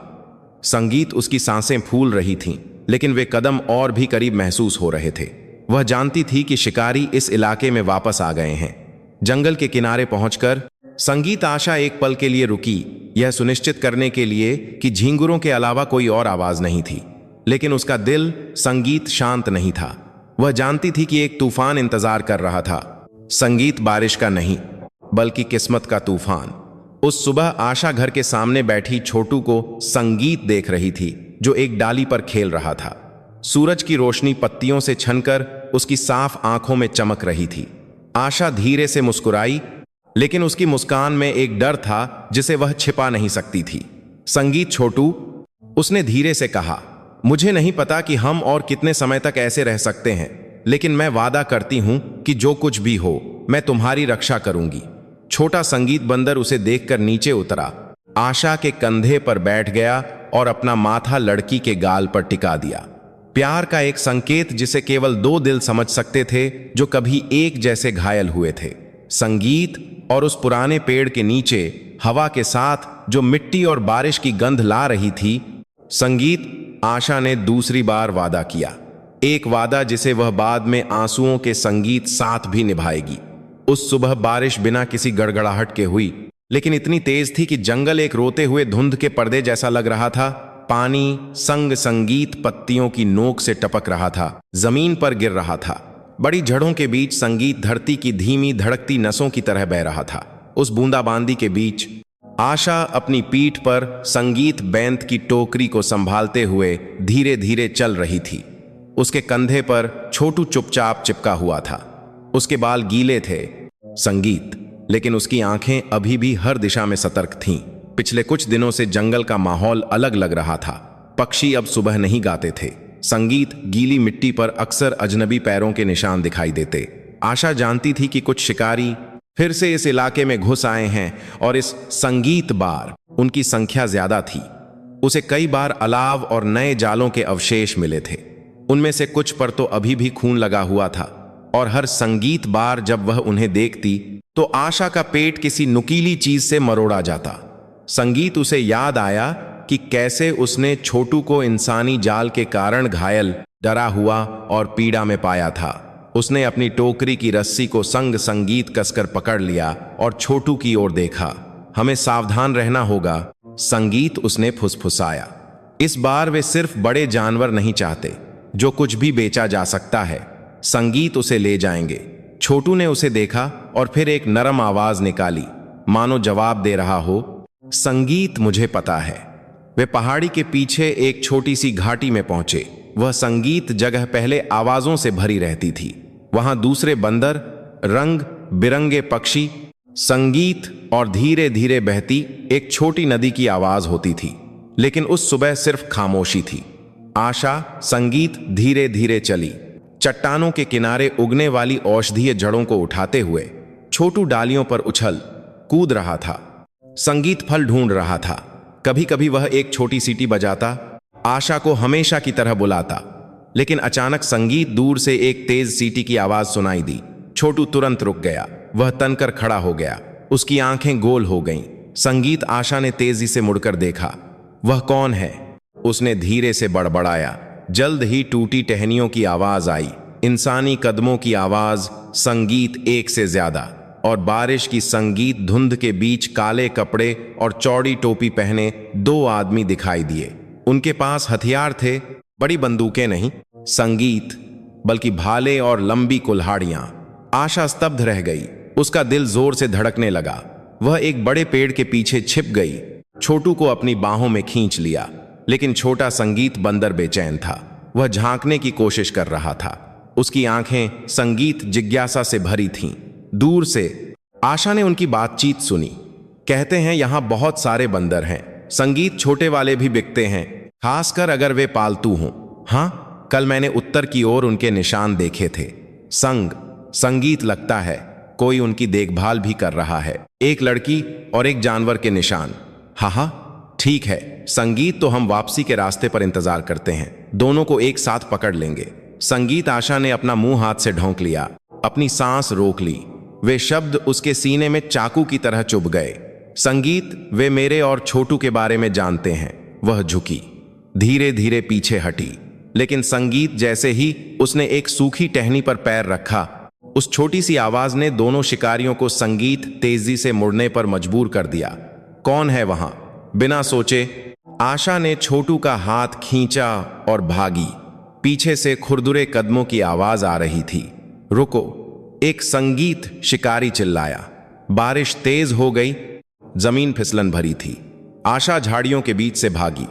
संगीत, उसकी सांसें फूल रही थीं, लेकिन वे कदम और भी करीब महसूस हो रहे थे। वह जानती थी कि शिकारी इस इलाके में वापस आ गए हैं। जंगल के किनारे पहुंचकर संगीत, आशा एक पल के लिए रुकी, यह सुनिश्चित करने के लिए कि झींगुरों के अलावा कोई और आवाज नहीं थी। लेकिन उसका दिल, संगीत, शांत नहीं था। वह जानती थी कि एक तूफान इंतजार कर रहा था। संगीत, बारिश का नहीं बल्कि किस्मत का तूफान। उस सुबह आशा घर के सामने बैठी छोटू को संगीत देख रही थी जो एक डाली पर खेल रहा था। सूरज की रोशनी पत्तियों से छनकर उसकी साफ आंखों में चमक रही थी। आशा धीरे से मुस्कुराई, लेकिन उसकी मुस्कान में एक डर था जिसे वह छिपा नहीं सकती थी। संगीत, छोटू, उसने धीरे से कहा, मुझे नहीं पता कि हम और कितने समय तक ऐसे रह सकते हैं, लेकिन मैं वादा करती हूं कि जो कुछ भी हो मैं तुम्हारी रक्षा करूंगी। छोटा संगीत बंदर उसे देखकर नीचे उतरा, आशा के कंधे पर बैठ गया और अपना माथा लड़की के गाल पर टिका दिया। प्यार का एक संकेत जिसे केवल दो दिल समझ सकते थे जो कभी एक जैसे घायल हुए थे। संगीत, और उस पुराने पेड़ के नीचे हवा के साथ जो मिट्टी और बारिश की गंध ला रही थी। संगीत, आशा ने दूसरी बार वादा किया, एक वादा जिसे वह बाद में आंसुओं के संगीत साथ भी निभाएगी। उस सुबह बारिश बिना किसी गड़गड़ाहट के हुई, लेकिन इतनी तेज थी कि जंगल एक रोते हुए धुंध के पर्दे जैसा लग रहा था। पानी संगीत पत्तियों की नोक से टपक रहा था, जमीन पर गिर रहा था। बड़ी जड़ों के बीच संगीत धरती की धीमी धड़कती नसों की तरह बह रहा था। उस बूंदाबांदी के बीच आशा अपनी पीठ पर संगीत बैंत की टोकरी को संभालते हुए धीरे धीरे चल रही थी। उसके कंधे पर छोटू चुपचाप चिपका हुआ था। उसके बाल गीले थे, संगीत, लेकिन उसकी आंखें अभी भी हर दिशा में सतर्क थीं। पिछले कुछ दिनों से जंगल का माहौल अलग लग रहा था। पक्षी अब सुबह नहीं गाते थे। संगीत गीली मिट्टी पर अक्सर अजनबी पैरों के निशान दिखाई देते। आशा जानती थी कि कुछ शिकारी फिर से इस इलाके में घुस आए हैं और इस संगीत बार उनकी संख्या ज्यादा थी। उसे कई बार अलाव और नए जालों के अवशेष मिले थे। उनमें से कुछ पर तो अभी भी खून लगा हुआ था और हर संगीत बार जब वह उन्हें देखती तो आशा का पेट किसी नुकीली चीज से मरोड़ा जाता। संगीत उसे याद आया कि कैसे उसने छोटू को इंसानी जाल के कारण घायल, डरा हुआ और पीड़ा में पाया था। उसने अपनी टोकरी की रस्सी को संगीत कसकर पकड़ लिया और छोटू की ओर देखा। हमें सावधान रहना होगा, संगीत उसने फुसफुसाया। इस बार वे सिर्फ बड़े जानवर नहीं चाहते, जो कुछ भी बेचा जा सकता है संगीत उसे ले जाएंगे। छोटू ने उसे देखा और फिर एक नरम आवाज निकाली, मानो जवाब दे रहा हो, संगीत मुझे पता है। वे पहाड़ी के पीछे एक छोटी सी घाटी में पहुंचे। वह संगीत जगह पहले आवाजों से भरी रहती थी। वहां दूसरे बंदर, रंग बिरंगे पक्षी, संगीत और धीरे धीरे बहती एक छोटी नदी की आवाज होती थी। लेकिन उस सुबह सिर्फ खामोशी थी। आशा, संगीत धीरे धीरे चली, चट्टानों के किनारे उगने वाली औषधीय जड़ों को उठाते हुए। छोटू डालियों पर उछल कूद रहा था। संगीत फल ढूंढ रहा था। कभी कभी वह एक छोटी सीटी बजाता, आशा को हमेशा की तरह बुलाता। लेकिन अचानक संगीत दूर से एक तेज सीटी की आवाज सुनाई दी। छोटू तुरंत रुक गया। वह तनकर खड़ा हो गया। उसकी आंखें गोल हो गईं। संगीत आशा ने तेजी से मुड़कर देखा। वह कौन है? उसने धीरे से बड़बड़ाया। जल्द ही टूटी टहनियों की आवाज आई, इंसानी कदमों की आवाज, संगीत एक से ज्यादा, और बारिश की संगीत धुंध के बीच काले कपड़े और चौड़ी टोपी पहने दो आदमी दिखाई दिए। उनके पास हथियार थे, बड़ी बंदूकें नहीं संगीत, बल्कि भाले और लंबी कुल्हाड़ियां। आशा स्तब्ध रह गई। उसका दिल जोर से धड़कने लगा। वह एक बड़े पेड़ के पीछे छिप गई, छोटू को अपनी बाहों में खींच लिया। लेकिन छोटा संगीत बंदर बेचैन था। वह झांकने की कोशिश कर रहा था। उसकी आंखें संगीत जिज्ञासा से भरी थीं। दूर से आशा ने उनकी बातचीत सुनी। कहते हैं यहां बहुत सारे बंदर हैं संगीत, छोटे वाले भी बिकते हैं, खासकर अगर वे पालतू हों। हाँ, कल मैंने उत्तर की ओर उनके निशान देखे थे। संगीत, लगता है कोई उनकी देखभाल भी कर रहा है। एक लड़की और एक जानवर के निशान। हाँ, ठीक है संगीत, तो हम वापसी के रास्ते पर इंतजार करते हैं। दोनों को एक साथ पकड़ लेंगे। संगीत, आशा ने अपना मुंह हाथ से ढौंक लिया, अपनी सांस रोक ली। वे शब्द उसके सीने में चाकू की तरह चुभ गए। संगीत, वे मेरे और छोटू के बारे में जानते हैं। वह झुकी, धीरे धीरे पीछे हटी। लेकिन संगीत, जैसे ही उसने एक सूखी टहनी पर पैर रखा, उस छोटी सी आवाज ने दोनों शिकारियों को संगीत तेजी से मुड़ने पर मजबूर कर दिया। कौन है वहां? बिना सोचे आशा ने छोटू का हाथ खींचा और भागी। पीछे से खुरदुरे कदमों की आवाज आ रही थी। रुको, एक संगीत शिकारी चिल्लाया। बारिश तेज हो गई, जमीन फिसलन भरी थी। आशा झाड़ियों के बीच से भागी।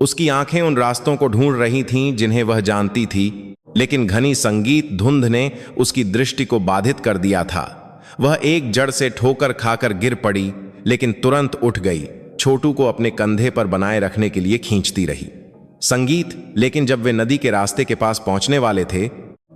उसकी आंखें उन रास्तों को ढूंढ रही थीं जिन्हें वह जानती थी, लेकिन घनी संगीत धुंध ने उसकी दृष्टि को बाधित कर दिया था। वह एक जड़ से ठोकर खाकर गिर पड़ी, लेकिन तुरंत उठ गई। छोटू को अपने कंधे पर बनाए रखने के लिए खींचती रही संगीत। लेकिन जब वे नदी के रास्ते के पास पहुंचने वाले थे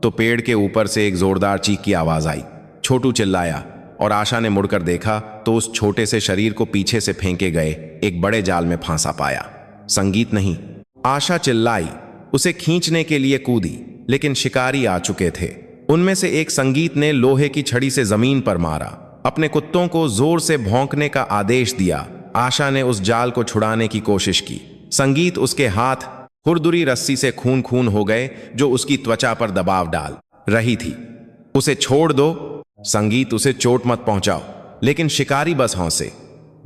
तो पेड़ के ऊपर से एक जोरदार चीख की आवाज आई। छोटू चिल्लाया और आशा ने मुड़कर देखा तो उस छोटे से शरीर को पीछे से फेंके गए एक बड़े जाल में फांसा पाया। संगीत नहीं, आशा चिल्लाई, उसे खींचने के लिए कूदी, लेकिन शिकारी आ चुके थे। उनमें से एक संगीत ने लोहे की छड़ी से जमीन पर मारा। अपने कुत्तों को जोर से भौंकने का आदेश दिया। आशा ने उस जाल को छुड़ाने की कोशिश की। संगीत, उसके हाथ खुरदुरी रस्सी से खून खून हो गए जो उसकी त्वचा पर दबाव डाल रही थी। उसे छोड़ दो संगीत, उसे चोट मत पहुंचाओ। लेकिन शिकारी बस हंसे।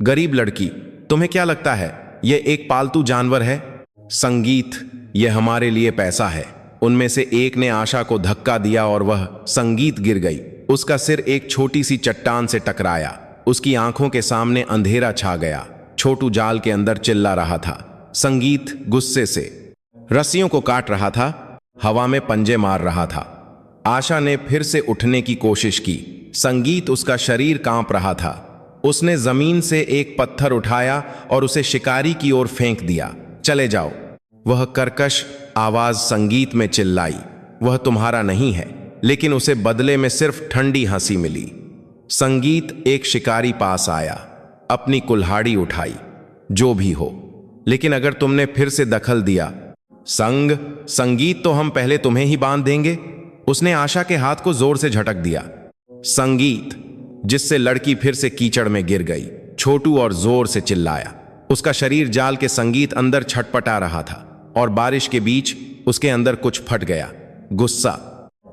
गरीब लड़की, तुम्हें क्या लगता है यह एक पालतू जानवर है? संगीत, यह हमारे लिए पैसा है। उनमें से एक ने आशा को धक्का दिया और वह संगीत गिर गई। उसका सिर एक छोटी सी चट्टान से टकराया। उसकी आंखों के सामने अंधेरा छा गया। छोटू जाल के अंदर चिल्ला रहा था। संगीत गुस्से से रस्सियों को काट रहा था, हवा में पंजे मार रहा था। आशा ने फिर से उठने की कोशिश की। संगीत, उसका शरीर कांप रहा था। उसने जमीन से एक पत्थर उठाया और उसे शिकारी की ओर फेंक दिया। चले जाओ। वह कर्कश आवाज संगीत में चिल्लाई। वह तुम्हारा नहीं है। लेकिन उसे बदले में सिर्फ ठंडी हंसी मिली। संगीत एक शिकारी पास आया, अपनी कुल्हाड़ी उठाई। जो भी हो, लेकिन अगर तुमने फिर से दखल दिया संगीत, तो हम पहले तुम्हें ही बांध देंगे। उसने आशा के हाथ को जोर से झटक दिया। संगीत, जिससे लड़की फिर से कीचड़ में गिर गई, छोटू और जोर से चिल्लाया। उसका शरीर जाल के संगीत अंदर छटपटा रहा था और बारिश के बीच उसके अंदर कुछ फट गया। गुस्सा,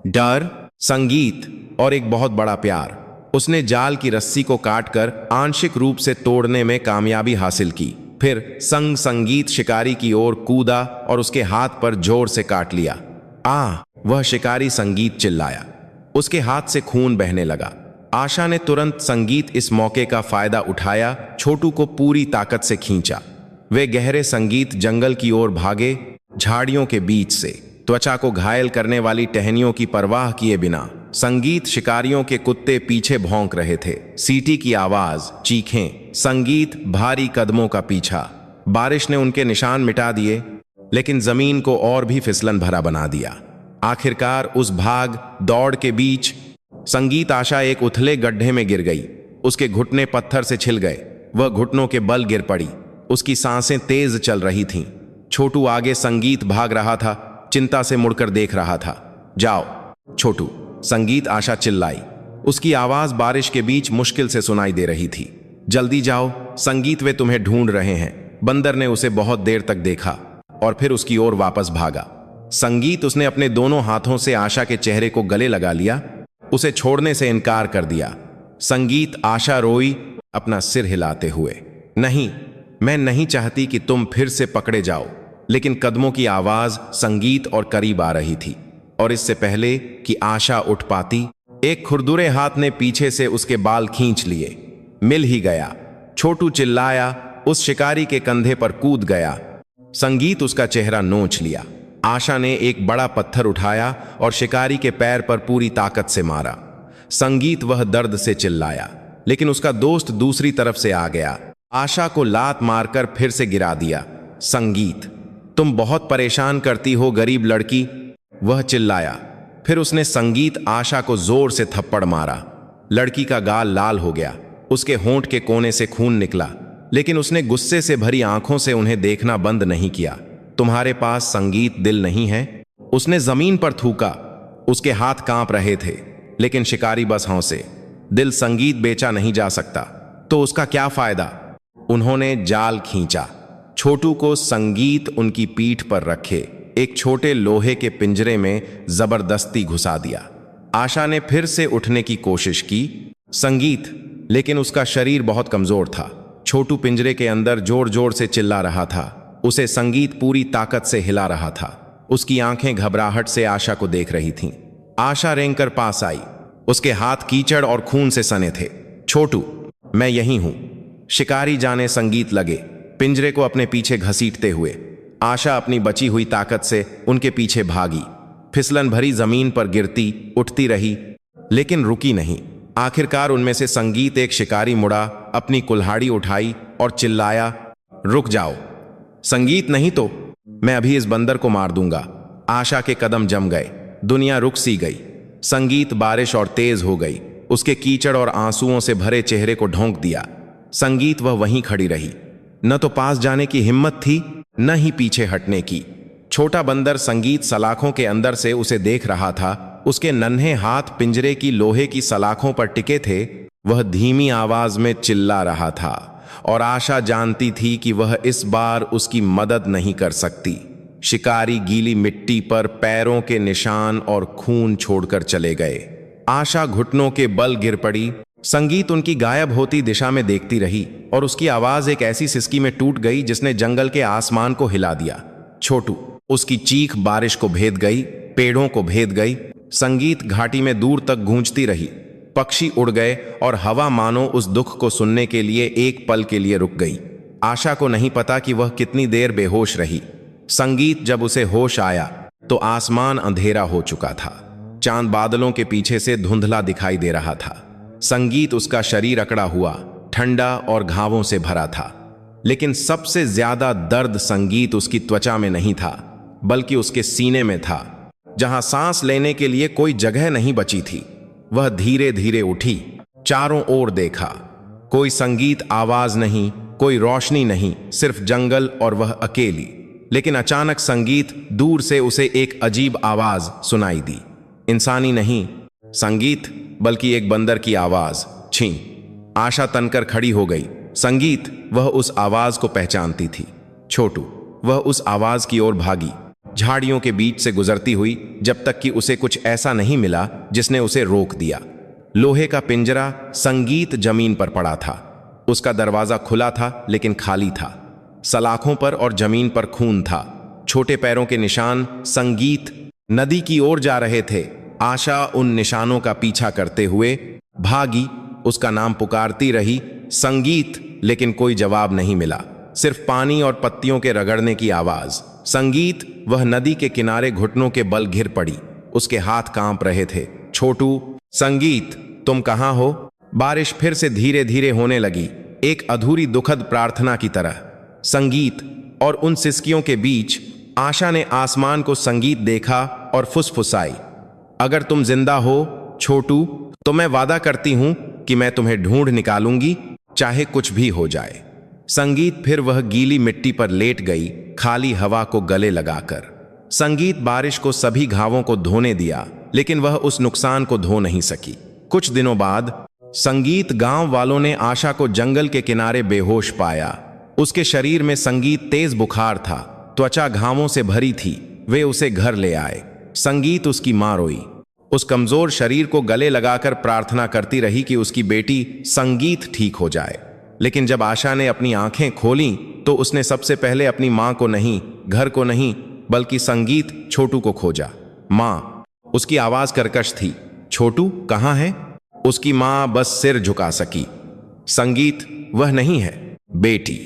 डर, संगीत और एक बहुत बड़ा प्यार। उसने जाल की रस्सी को काटकर आंशिक रूप से तोड़ने में कामयाबी हासिल की। फिर संगीत शिकारी की ओर कूदा और उसके हाथ पर जोर से काट लिया। वह शिकारी संगीत चिल्लाया। उसके हाथ से खून बहने लगा। आशा ने तुरंत संगीत इस मौके का फायदा उठाया, छोटू को पूरी ताकत से खींचा। वे गहरे संगीत जंगल की ओर भागे, झाड़ियों के बीच से, त्वचा को घायल करने वाली टहनियों की परवाह किए बिना। संगीत शिकारियों के कुत्ते पीछे भौंक रहे थे। सीटी की आवाज, चीखें, संगीत भारी कदमों का पीछा। बारिश ने उनके निशान मिटा दिए, लेकिन जमीन को और भी फिसलन भरा बना दिया। आखिरकार उस भाग दौड़ के बीच संगीत आशा एक उथले गड्ढे में गिर गई। उसके घुटने पत्थर से छिल गए। वह घुटनों के बल गिर पड़ी। उसकी सांसें तेज चल रही थीं। छोटू आगे, संगीत भाग रहा था, चिंता से मुड़कर देख रहा था। जाओ छोटू, संगीत आशा चिल्लाई। उसकी आवाज बारिश के बीच मुश्किल से सुनाई दे रही थी। जल्दी जाओ संगीत, वे तुम्हें ढूंढ रहे हैं। बंदर ने उसे बहुत देर तक देखा और फिर उसकी ओर वापस भागा। संगीत, उसने अपने दोनों हाथों से आशा के चेहरे को गले लगा लिया, उसे छोड़ने से इनकार कर दिया। संगीत, आशा रोई, अपना सिर हिलाते हुए। नहीं, मैं नहीं चाहती कि तुम फिर से पकड़े जाओ। लेकिन कदमों की आवाज संगीत और करीब आ रही थी, और इससे पहले कि आशा उठ पाती, एक खुरदुरे हाथ ने पीछे से उसके बाल खींच लिए। मिल ही गया। छोटू चिल्लाया, उस शिकारी के कंधे पर कूद गया। संगीत उसका चेहरा नोच लिया। आशा ने एक बड़ा पत्थर उठाया और शिकारी के पैर पर पूरी ताकत से मारा। संगीत, वह दर्द से चिल्लाया, लेकिन उसका दोस्त दूसरी तरफ से आ गया। आशा को लात मारकर फिर से गिरा दिया। संगीत, तुम बहुत परेशान करती हो गरीब लड़की, वह चिल्लाया। फिर उसने संगीत आशा को जोर से थप्पड़ मारा। लड़की का गाल लाल हो गया, उसके होंठ के कोने से खून निकला, लेकिन उसने गुस्से से भरी आंखों से उन्हें देखना बंद नहीं किया। तुम्हारे पास संगीत दिल नहीं है? उसने जमीन पर थूका। उसके हाथ कांप रहे थे, लेकिन शिकारी बस हंसे। दिल संगीत बेचा नहीं जा सकता, तो उसका क्या फायदा? उन्होंने जाल खींचा। छोटू को संगीत उनकी पीठ पर रखे एक छोटे लोहे के पिंजरे में जबरदस्ती घुसा दिया। आशा ने फिर से उठने की कोशिश की, संगीत, लेकिन उसका शरीर बहुत कमजोर था। छोटू पिंजरे के अंदर जोर जोर से चिल्ला रहा था। उसे संगीत पूरी ताकत से हिला रहा था। उसकी आंखें घबराहट से आशा को देख रही थीं। आशा रेंगकर पास आई। उसके हाथ कीचड़ और खून से सने थे। छोटू, मैं यहीं हूं। शिकारी जाने संगीत लगे, पिंजरे को अपने पीछे घसीटते हुए। आशा अपनी बची हुई ताकत से उनके पीछे भागी। फिसलन भरी जमीन पर गिरती उठती रही, लेकिन रुकी नहीं। आखिरकार उनमें से संगीत एक शिकारी मुड़ा, अपनी कुल्हाड़ी उठाई और चिल्लाया, रुक जाओ। संगीत, नहीं तो मैं अभी इस बंदर को मार दूंगा। आशा के कदम जम गए। दुनिया रुक सी गई। संगीत, बारिश और तेज हो गई। उसके कीचड़ और आंसुओं से भरे चेहरे को ढोंक दिया। संगीत, वह वहीं खड़ी रही। न तो पास जाने की हिम्मत थी, न ही पीछे हटने की। छोटा बंदर संगीत सलाखों के अंदर से उसे देख रहा था। उसके नन्हे हाथ पिंजरे की लोहे की सलाखों पर टिके थे। वह धीमी आवाज में चिल्ला रहा था, और आशा जानती थी कि वह इस बार उसकी मदद नहीं कर सकती। शिकारी गीली मिट्टी पर पैरों के निशान और खून छोड़कर चले गए। आशा घुटनों के बल गिर पड़ी। संगीत उनकी गायब होती दिशा में देखती रही, और उसकी आवाज एक ऐसी सिसकी में टूट गई जिसने जंगल के आसमान को हिला दिया। छोटू, उसकी चीख बारिश को भेद गई, पेड़ों को भेद गई। संगीत घाटी में दूर तक गूंजती रही। पक्षी उड़ गए और हवा मानो उस दुख को सुनने के लिए एक पल के लिए रुक गई। आशा को नहीं पता कि वह कितनी देर बेहोश रही। संगीत, जब उसे होश आया तो आसमान अंधेरा हो चुका था। चांद बादलों के पीछे से धुंधला दिखाई दे रहा था। संगीत, उसका शरीर अकड़ा हुआ, ठंडा और घावों से भरा था। लेकिन सबसे ज्यादा दर्द संगीत उसकी त्वचा में नहीं था, बल्कि उसके सीने में था, जहां सांस लेने के लिए कोई जगह नहीं बची थी। वह धीरे धीरे उठी, चारों ओर देखा। कोई संगीत आवाज नहीं, कोई रोशनी नहीं, सिर्फ जंगल और वह अकेली। लेकिन अचानक संगीत दूर से उसे एक अजीब आवाज सुनाई दी। इंसानी नहीं संगीत, बल्कि एक बंदर की आवाज। छी! आशा तनकर खड़ी हो गई। संगीत, वह उस आवाज को पहचानती थी। छोटू, वह उस आवाज की ओर भागी, झाड़ियों के बीच से गुजरती हुई, जब तक कि उसे कुछ ऐसा नहीं मिला जिसने उसे रोक दिया। लोहे का पिंजरा संगीत जमीन पर पड़ा था। उसका दरवाजा खुला था, लेकिन खाली था। सलाखों पर और जमीन पर खून था। छोटे पैरों के निशान संगीत नदी की ओर जा रहे थे। आशा उन निशानों का पीछा करते हुए भागी, उसका नाम पुकारती रही, संगीत, लेकिन कोई जवाब नहीं मिला। सिर्फ पानी और पत्तियों के रगड़ने की आवाज। संगीत, वह नदी के किनारे घुटनों के बल गिर पड़ी। उसके हाथ कांप रहे थे। छोटू, संगीत, तुम कहां हो? बारिश फिर से धीरे धीरे होने लगी, एक अधूरी दुखद प्रार्थना की तरह। संगीत और उन सिसकियों के बीच आशा ने आसमान को संगीत देखा और फुसफुसाई, अगर तुम जिंदा हो छोटू, तो मैं वादा करती हूं कि मैं तुम्हें ढूंढ निकालूंगी, चाहे कुछ भी हो जाए। संगीत फिर वह गीली मिट्टी पर लेट गई, खाली हवा को गले लगाकर। संगीत बारिश को सभी घावों को धोने दिया, लेकिन वह उस नुकसान को धो नहीं सकी। कुछ दिनों बाद संगीत गांव वालों ने आशा को जंगल के किनारे बेहोश पाया। उसके शरीर में संगीत तेज बुखार था, त्वचा घावों से भरी थी। वे उसे घर ले आए। संगीत, उसकी मां रोई। उस कमजोर शरीर को गले लगाकर प्रार्थना करती रही कि उसकी बेटी संगीत ठीक हो जाए। लेकिन जब आशा ने अपनी आंखें खोलीं, तो उसने सबसे पहले अपनी मां को नहीं, घर को नहीं, बल्कि संगीत, छोटू को खोजा। मां, उसकी आवाज कर्कश थी। छोटू कहां है? उसकी मां बस सिर झुका सकी। संगीत, वह नहीं है बेटी।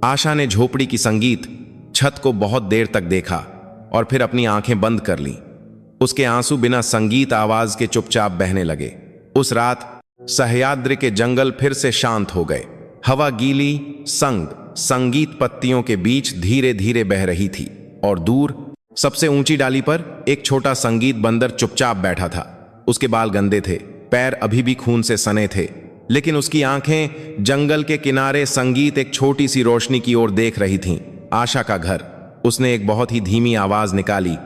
आशा ने झोपड़ी की संगीत छत को बहुत देर तक देखा और फिर अपनी आंखें बंद कर लीं। उसके आंसू बिना संगीत आवाज के चुपचाप बहने लगे। उस रात सह्याद्री के जंगल फिर से शांत हो गए। हवा गीली संगीत पत्तियों के बीच धीरे धीरे बह रही थी, और दूर सबसे ऊंची डाली पर एक छोटा संगीत बंदर चुपचाप बैठा था। उसके बाल गंदे थे, पैर अभी भी खून से सने थे, लेकिन उसकी आंखें जंगल के किनारे संगीत एक छोटी सी रोशनी की ओर देख रही थीं। आशा का घर। उसने एक बहुत ही धीमी आवाज निकाली,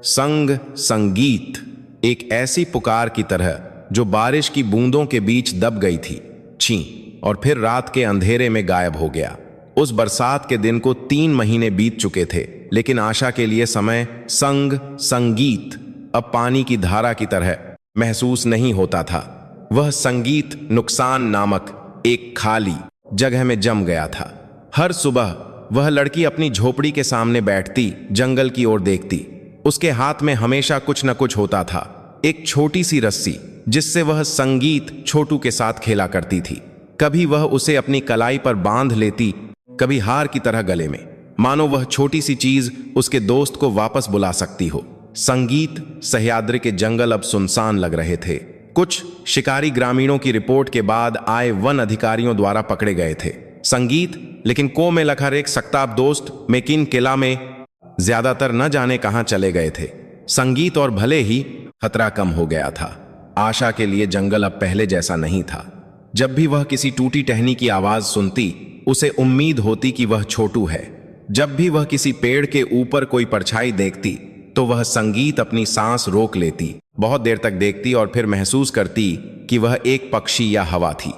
संगीत, एक ऐसी पुकार की तरह जो बारिश की बूंदों के बीच दब गई थी। छी! और फिर रात के अंधेरे में गायब हो गया। उस बरसात के दिन को 3 महीने बीत चुके थे, लेकिन आशा के लिए समय संगीत अब पानी की धारा की तरह महसूस नहीं होता था। वह संगीत नुकसान नामक एक खाली जगह में जम गया था। हर सुबह वह लड़की अपनी झोपड़ी के सामने बैठती, जंगल की ओर देखती। उसके हाथ में हमेशा कुछ न कुछ होता था, एक छोटी सी रस्सी जिससे वह संगीत छोटू के साथ खेला करती थी। कभी वह उसे अपनी कलाई पर बांध लेती, कभी हार की तरह गले में, मानो वह छोटी सी चीज उसके दोस्त को वापस बुला सकती हो। संगीत, सह्याद्री के जंगल अब सुनसान लग रहे थे। कुछ शिकारी ग्रामीणों की रिपोर्ट के बाद आए वन अधिकारियों द्वारा पकड़े गए थे। संगीत, लेकिन को में लखर एक सक्ताब दोस्त मेकिन किला में ज्यादातर न जाने कहां चले गए थे। संगीत और भले ही खतरा कम हो गया था, आशा के लिए जंगल अब पहले जैसा नहीं था। जब भी वह किसी टूटी टहनी की आवाज सुनती, उसे उम्मीद होती कि वह छोटू है। जब भी वह किसी पेड़ के ऊपर कोई परछाई देखती, तो वह संगीत अपनी सांस रोक लेती, बहुत देर तक देखती और फिर महसूस करती कि वह एक पक्षी या हवा थी।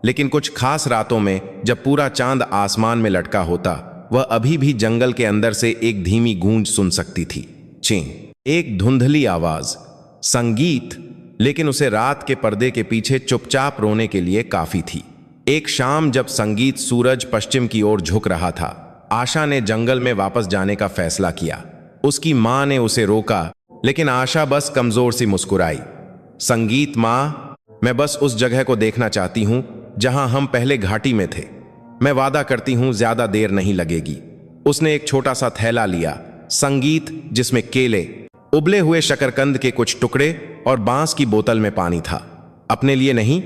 लेकिन कुछ खास रातों में जब पूरा चांद आसमान में लटका होता, वह अभी भी जंगल के अंदर से एक धीमी गूंज सुन सकती थी। चें, एक धुंधली आवाज, संगीत, लेकिन उसे रात के पर्दे के पीछे चुपचाप रोने के लिए काफी थी। एक शाम जब संगीत सूरज पश्चिम की ओर झुक रहा था, आशा ने जंगल में वापस जाने का फैसला किया। उसकी मां ने उसे रोका, लेकिन आशा बस कमजोर सी मुस्कुराई। संगीत मां, मैं बस उस जगह को देखना चाहती हूं जहां हम पहले घाटी में थे। मैं वादा करती हूं ज्यादा देर नहीं लगेगी। उसने एक छोटा सा थैला लिया, संगीत, जिसमें केले, उबले हुए शकरकंद के कुछ टुकड़े और बांस की बोतल में पानी था। अपने लिए नहीं,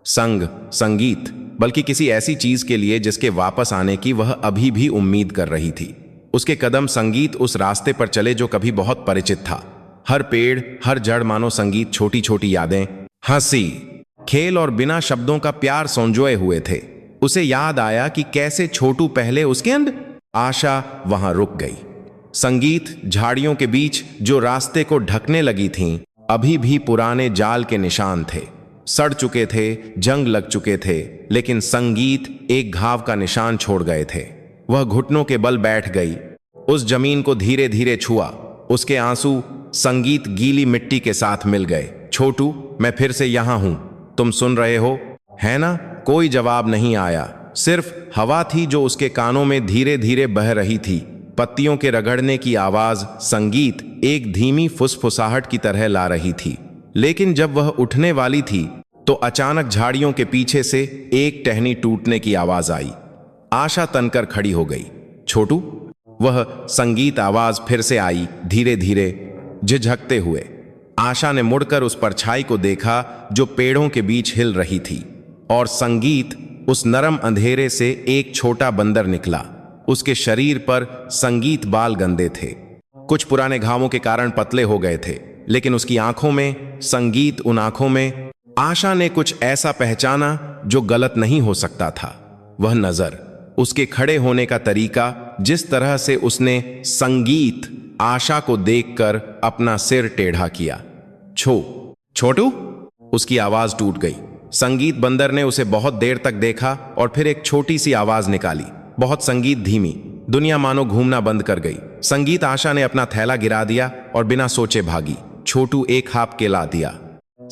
संगीत, बल्कि किसी ऐसी चीज के लिए जिसके वापस आने की वह अभी भी उम्मीद कर रही थी। उसके कदम संगीत उस रास्ते पर चले जो कभी बहुत परिचित था। हर पेड़, हर जड़ मानो संगीत छोटी छोटी यादें, हंसी, खेल और बिना शब्दों का प्यार संजोए हुए थे। उसे याद आया कि कैसे छोटू पहले उसके आशा वहां रुक गई। संगीत झाड़ियों के बीच जो रास्ते को ढकने लगी थीं, अभी भी पुराने जाल के निशान थे। सड़ चुके थे, जंग लग चुके थे, लेकिन संगीत एक घाव का निशान छोड़ गए थे। वह घुटनों के बल बैठ गई, उस जमीन को धीरे धीरे छुआ। उसके आंसू संगीत गीली मिट्टी के साथ मिल गए। छोटू, मैं फिर से यहां हूं, तुम सुन रहे हो, है ना? कोई जवाब नहीं आया, सिर्फ हवा थी जो उसके कानों में धीरे धीरे बह रही थी। पत्तियों के रगड़ने की आवाज संगीत एक धीमी फुसफुसाहट की तरह ला रही थी। लेकिन जब वह उठने वाली थी तो अचानक झाड़ियों के पीछे से एक टहनी टूटने की आवाज आई। आशा तनकर खड़ी हो गई। छोटू, वह संगीत आवाज फिर से आई, धीरे धीरे, झिझकते हुए। आशा ने मुड़कर उस परछाई को देखा जो पेड़ों के बीच हिल रही थी, और संगीत उस नरम अंधेरे से एक छोटा बंदर निकला। उसके शरीर पर संगीत बाल गंदे थे, कुछ पुराने घावों के कारण पतले हो गए थे, लेकिन उसकी आंखों में, संगीत उन आंखों में, आशा ने कुछ ऐसा पहचाना जो गलत नहीं हो सकता था। वह नजर, उसके खड़े होने का तरीका, जिस तरह से उसने संगीत आशा को देखकर अपना सिर टेढ़ा किया। छोटू, उसकी आवाज टूट गई। संगीत बंदर ने उसे बहुत देर तक देखा और फिर एक छोटी सी आवाज निकाली, बहुत संगीत धीमी। दुनिया मानो घूमना बंद कर गई। संगीत आशा ने अपना थैला गिरा दिया और बिना सोचे भागी। छोटू एक हाथ केला दिया।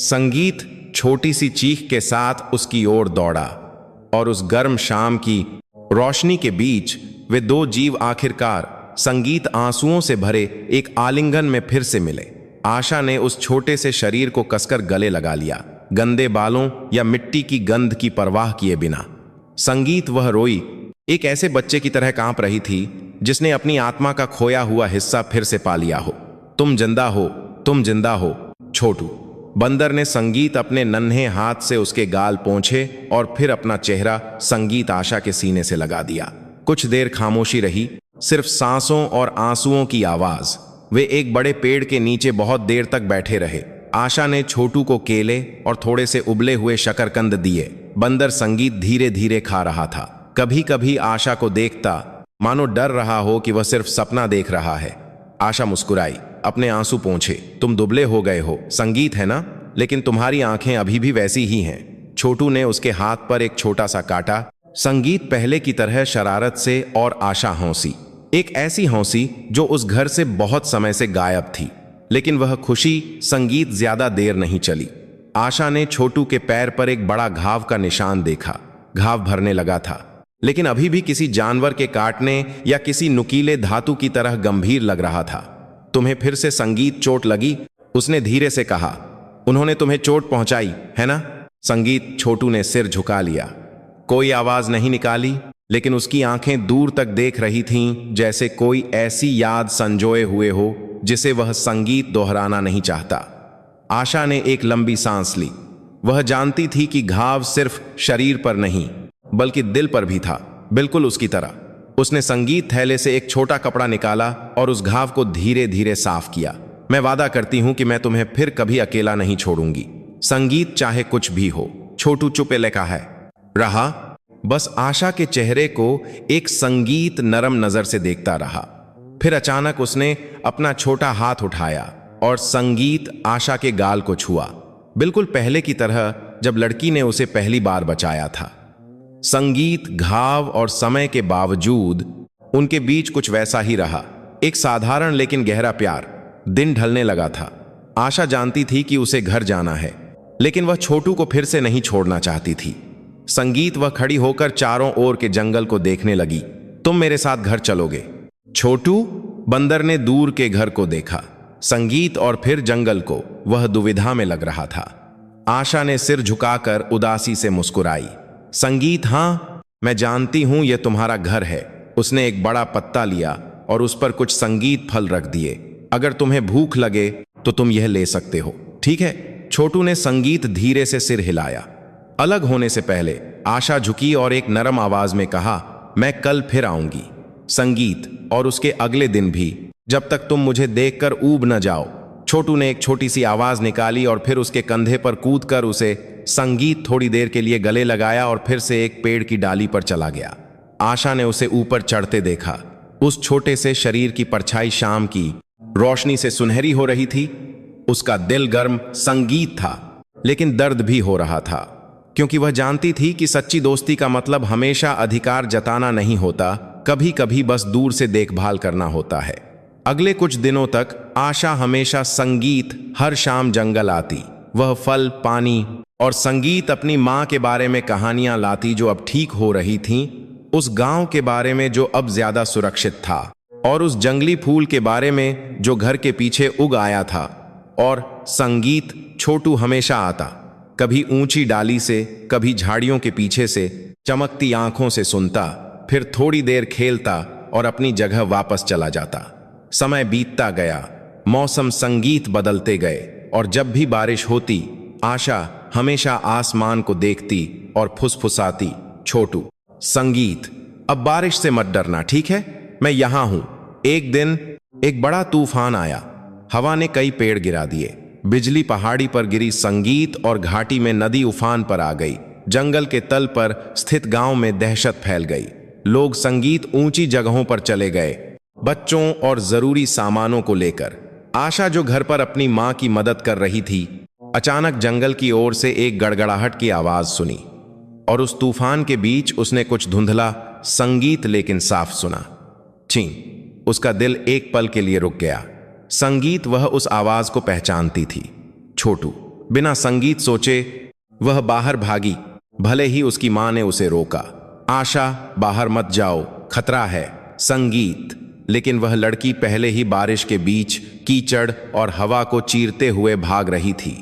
संगीत छोटी सी चीख के साथ उसकी ओर दौड़ा, और उस गर्म शाम की रोशनी के बीच वे दो जीव आखिरकार संगीत आंसुओं से भरे एक आलिंगन में फिर से मिले। आशा ने उस छोटे से शरीर को कसकर गले लगा लिया, गंदे बालों या मिट्टी की गंध की परवाह किए बिना। संगीत, वह रोई, एक ऐसे बच्चे की तरह कांप रही थी जिसने अपनी आत्मा का खोया हुआ हिस्सा फिर से पा लिया हो। तुम जिंदा हो, तुम जिंदा हो, छोटू। बंदर ने संगीत अपने नन्हे हाथ से उसके गाल पोंछे और फिर अपना चेहरा संगीत आशा के सीने से लगा दिया। कुछ देर खामोशी रही, सिर्फ सांसों और आंसुओं की आवाज। वे एक बड़े पेड़ के नीचे बहुत देर तक बैठे रहे। आशा ने छोटू को केले और थोड़े से उबले हुए शकरकंद दिए। बंदर संगीत धीरे धीरे खा रहा था। कभी कभी आशा को देखता, मानो डर रहा हो कि वह सिर्फ सपना देख रहा है। आशा मुस्कुराई, अपने आंसू पोंछे। तुम दुबले हो गए हो, संगीत, है ना? लेकिन तुम्हारी आंखें अभी भी वैसी ही हैं। छोटू ने उसके हाथ पर एक छोटा सा काटा। संगीत पहले की तरह शरारत से, और आशा हंसी, एक ऐसी हंसी जो उस घर से बहुत समय से गायब थी। लेकिन वह खुशी संगीत ज्यादा देर नहीं चली। आशा ने छोटू के पैर पर एक बड़ा घाव का निशान देखा। घाव भरने लगा था, लेकिन अभी भी किसी जानवर के काटने या किसी नुकीले धातु की तरह गंभीर लग रहा था। तुम्हें फिर से संगीत चोट लगी? उसने धीरे से कहा। उन्होंने तुम्हें चोट पहुंचाई, है ना? संगीत, छोटू ने सिर झुका लिया। कोई आवाज नहीं निकाली, लेकिन उसकी आंखें दूर तक देख रही थीं, जैसे कोई ऐसी याद संजोए हुए हो जिसे वह संगीत दोहराना नहीं चाहता। आशा ने एक लंबी सांस ली। वह जानती थी कि घाव सिर्फ शरीर पर नहीं, बल्कि दिल पर भी था, बिल्कुल उसकी तरह। उसने संगीत थैले से एक छोटा कपड़ा निकाला और उस घाव को धीरे धीरे साफ किया। मैं वादा करती हूं कि मैं तुम्हें फिर कभी अकेला नहीं छोड़ूंगी, संगीत, चाहे कुछ भी हो। छोटू चुप लेखा है रहा, बस आशा के चेहरे को एक संगीत नरम नजर से देखता रहा। फिर अचानक उसने अपना छोटा हाथ उठाया और संगीत आशा के गाल को छुआ, बिल्कुल पहले की तरह जब लड़की ने उसे पहली बार बचाया था। संगीत, घाव और समय के बावजूद उनके बीच कुछ वैसा ही रहा, एक साधारण लेकिन गहरा प्यार। दिन ढलने लगा था। आशा जानती थी कि उसे घर जाना है, लेकिन वह छोटू को फिर से नहीं छोड़ना चाहती थी। संगीत, वह खड़ी होकर चारों ओर के जंगल को देखने लगी। तुम मेरे साथ घर चलोगे? छोटू, बंदर ने दूर के घर को देखा, संगीत और फिर जंगल को। वह दुविधा में लग रहा था। आशा ने सिर झुकाकर उदासी से मुस्कुराई। संगीत, हाँ, मैं जानती हूं यह तुम्हारा घर है। उसने एक बड़ा पत्ता लिया और उस पर कुछ संगीत फल रख दिए। अगर तुम्हें भूख लगे तो तुम यह ले सकते हो, ठीक है? छोटू ने संगीत धीरे से सिर हिलाया। अलग होने से पहले आशा झुकी और एक नरम आवाज में कहा, मैं कल फिर आऊंगी। संगीत, और उसके अगले दिन भी, जब तक तुम मुझे देखकर ऊब न जाओ। छोटू ने एक छोटी सी आवाज निकाली और फिर उसके कंधे पर कूदकर उसे संगीत थोड़ी देर के लिए गले लगाया और फिर से एक पेड़ की डाली पर चला गया। आशा ने उसे ऊपर चढ़ते देखा। उस छोटे से शरीर की परछाई शाम की रोशनी से सुनहरी हो रही थी। उसका दिल गर्म संगीत था, लेकिन दर्द भी हो रहा था, क्योंकि वह जानती थी कि सच्ची दोस्ती का मतलब हमेशा अधिकार जताना नहीं होता, कभी कभी बस दूर से देखभाल करना होता है। अगले कुछ दिनों तक आशा हमेशा संगीत हर शाम जंगल आती। वह फल, पानी और संगीत अपनी माँ के बारे में कहानियां लाती जो अब ठीक हो रही थीं, उस गांव के बारे में जो अब ज्यादा सुरक्षित था, और उस जंगली फूल के बारे में जो घर के पीछे उग आया था। और संगीत छोटू हमेशा आता, कभी ऊंची डाली से, कभी झाड़ियों के पीछे से, चमकती आंखों से सुनता, फिर थोड़ी देर खेलता और अपनी जगह वापस चला जाता। समय बीतता गया, मौसम, संगीत बदलते गए, और जब भी बारिश होती आशा हमेशा आसमान को देखती और फुसफुसाती, छोटू, संगीत, अब बारिश से मत डरना, ठीक है? मैं यहां हूं। एक दिन एक बड़ा तूफान आया। हवा ने कई पेड़ गिरा दिए, बिजली पहाड़ी पर गिरी, संगीत और घाटी में नदी उफान पर आ गई। जंगल के तल पर स्थित गांव में दहशत फैल गई। लोग संगीत ऊंची जगहों पर चले गए, बच्चों और जरूरी सामानों को लेकर। आशा जो घर पर अपनी मां की मदद कर रही थी, अचानक जंगल की ओर से एक गड़गड़ाहट की आवाज सुनी, और उस तूफान के बीच उसने कुछ धुंधला संगीत लेकिन साफ सुना। छी! उसका दिल एक पल के लिए रुक गया। संगीत, वह उस आवाज को पहचानती थी। छोटू बिना संगीत सोचे वह बाहर भागी, भले ही उसकी मां ने उसे रोका। आशा, बाहर मत जाओ, खतरा है। संगीत, लेकिन वह लड़की पहले ही बारिश के बीच कीचड़ और हवा को चीरते हुए भाग रही थी।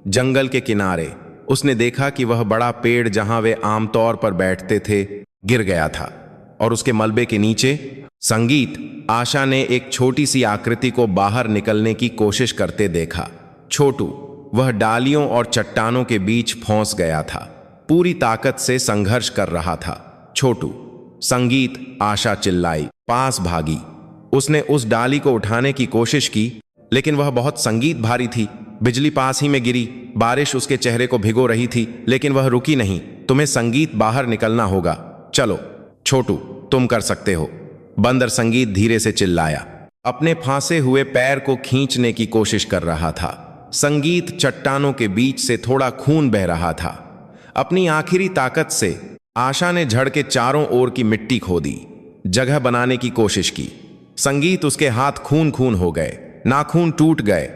जंगल के किनारे उसने देखा कि वह बड़ा पेड़ जहां वे आमतौर पर बैठते थे गिर गया था, और उसके मलबे के नीचे संगीत, आशा ने एक छोटी सी आकृति को बाहर निकलने की कोशिश करते देखा। छोटू, वह डालियों और चट्टानों के बीच फंस गया था, पूरी ताकत से संघर्ष कर रहा था। छोटू, संगीत, आशा चिल्लाई, पास भागी। उसने उस डाली को उठाने की कोशिश की, लेकिन वह बहुत संगीत भारी थी। बिजली पास ही में गिरी, बारिश उसके चेहरे को भिगो रही थी, लेकिन वह रुकी नहीं। तुम्हें संगीत बाहर निकलना होगा। चलो छोटू, तुम कर सकते हो। बंदर संगीत धीरे से चिल्लाया, अपने फांसे हुए पैर को खींचने की कोशिश कर रहा था। संगीत, चट्टानों के बीच से थोड़ा खून बह रहा था। अपनी आखिरी ताकत से आशा ने झड़ के चारों ओर की मिट्टी खोदी, जगह बनाने की कोशिश की। संगीत, उसके हाथ खून खून हो गए, नाखून टूट गए,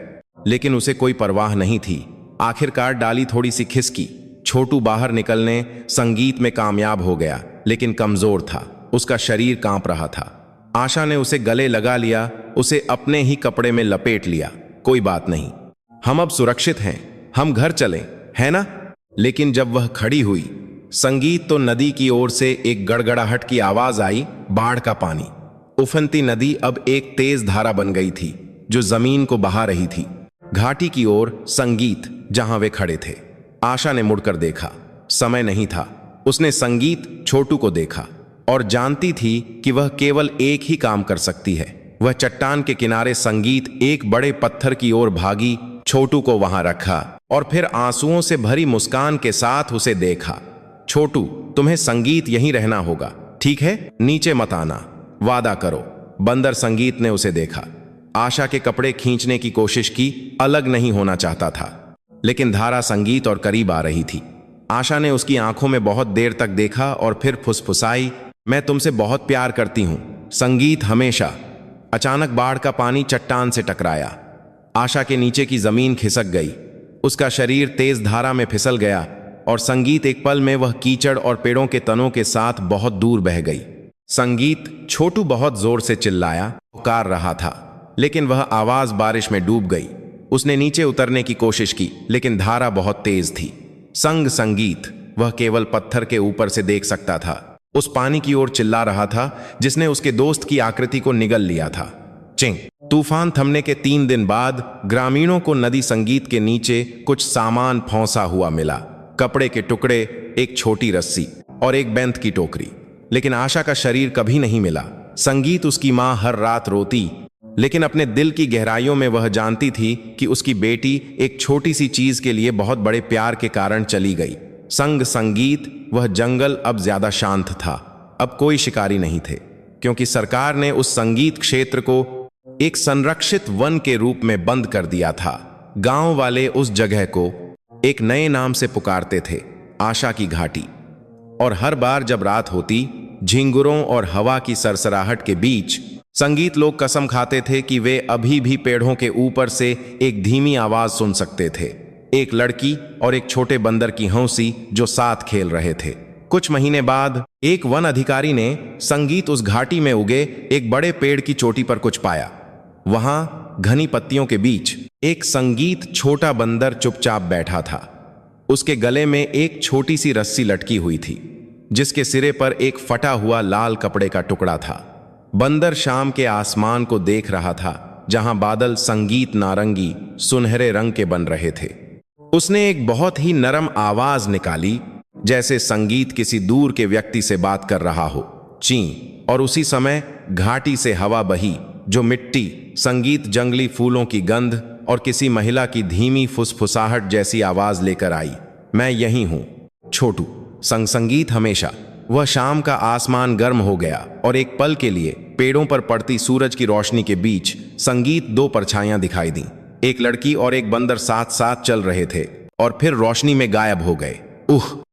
लेकिन उसे कोई परवाह नहीं थी। आखिरकार डाली थोड़ी सी खिसकी। छोटू बाहर निकलने संगीत में कामयाब हो गया, लेकिन कमजोर था, उसका शरीर कांप रहा था। आशा ने उसे गले लगा लिया, उसे अपने ही कपड़े में लपेट लिया। कोई बात नहीं, हम अब सुरक्षित हैं, हम घर चलें, है ना? लेकिन जब वह खड़ी हुई, संगीत, तो नदी की ओर से एक गड़गड़ाहट की आवाज आई, बाढ़ का पानी। उफनती नदी अब एक तेज धारा बन गई थी, जो जमीन को बहा रही थी। घाटी की ओर संगीत, जहां वे खड़े थे। आशा ने मुड़कर देखा, समय नहीं था। उसने संगीत, छोटू को देखा और जानती थी कि वह केवल एक ही काम कर सकती है। वह चट्टान के किनारे संगीत एक बड़े पत्थर की ओर भागी, छोटू को वहां रखा और फिर आंसुओं से भरी मुस्कान के साथ उसे देखा। छोटू, तुम्हें संगीत यहीं रहना होगा, ठीक है? नीचे मत आना, वादा करो। बंदर संगीत ने उसे देखा, आशा के कपड़े खींचने की कोशिश की, अलग नहीं होना चाहता था, लेकिन धारा संगीत और करीब आ रही थी। आशा ने उसकी आंखों में बहुत देर तक देखा और फिर फुसफुसाई, मैं तुमसे बहुत प्यार करती हूं, संगीत, हमेशा। अचानक बाढ़ का पानी चट्टान से टकराया। आशा के नीचे की जमीन खिसक गई, उसका शरीर तेज धारा में फिसल गया और संगीत, एक पल में वह कीचड़ और पेड़ों के तनों के साथ बहुत दूर बह गई। संगीत, छोटू बहुत जोर से चिल्लाया, पुकार रहा था, लेकिन वह आवाज बारिश में डूब गई। उसने नीचे उतरने की कोशिश की, लेकिन धारा बहुत तेज थी। संगीत, वह केवल पत्थर के ऊपर से देख सकता था, उस पानी की ओर चिल्ला रहा था जिसने उसके दोस्त की आकृति को निगल लिया था। चिंग। तूफान थमने के 3 दिन बाद ग्रामीणों को नदी संगीत के नीचे कुछ सामान फंसा हुआ मिला। कपड़े के टुकड़े, एक छोटी रस्सी और एक बैंत की टोकरी। लेकिन आशा का शरीर कभी नहीं मिला। संगीत उसकी माँ हर रात रोती, लेकिन अपने दिल की गहराइयों में वह जानती थी कि उसकी बेटी एक छोटी सी चीज के लिए बहुत बड़े प्यार के कारण चली गई। संग संगीत वह जंगल अब ज्यादा शांत था। अब कोई शिकारी नहीं थे, क्योंकि सरकार ने उस संगीत क्षेत्र को एक संरक्षित वन के रूप में बंद कर दिया था। गांव वाले उस जगह को एक नए नाम से पुकारते थे, आशा की घाटी। और हर बार जब रात होती, झिंगुरों और हवा की सरसराहट के बीच संगीत लोग कसम खाते थे कि वे अभी भी पेड़ों के ऊपर से एक धीमी आवाज सुन सकते थे, एक लड़की और एक छोटे बंदर की हंसी जो साथ खेल रहे थे। कुछ महीने बाद एक वन अधिकारी ने संगीत उस घाटी में उगे एक बड़े पेड़ की चोटी पर कुछ पाया। वहां घनी पत्तियों के बीच एक संगीत छोटा बंदर चुपचाप बैठा था। उसके गले में एक छोटी सी रस्सी लटकी हुई थी, जिसके सिरे पर एक फटा हुआ लाल कपड़े का टुकड़ा था। बंदर शाम के आसमान को देख रहा था, जहां बादल संगीत नारंगी सुनहरे रंग के बन रहे थे। उसने एक बहुत ही नरम आवाज निकाली, जैसे संगीत किसी दूर के व्यक्ति से बात कर रहा हो। ची। और उसी समय घाटी से हवा बही, जो मिट्टी, संगीत, जंगली फूलों की गंध और किसी महिला की धीमी फुसफुसाहट जैसी आवाज लेकर आई। मैं यही हूं, छोटू। संगीत हमेशा। वह शाम का आसमान गर्म हो गया और एक पल के लिए पेड़ों पर पड़ती सूरज की रोशनी के बीच संगीत दो परछाइयां दिखाई दी। एक लड़की और एक बंदर साथ साथ चल रहे थे और फिर रोशनी में गायब हो गए। उह!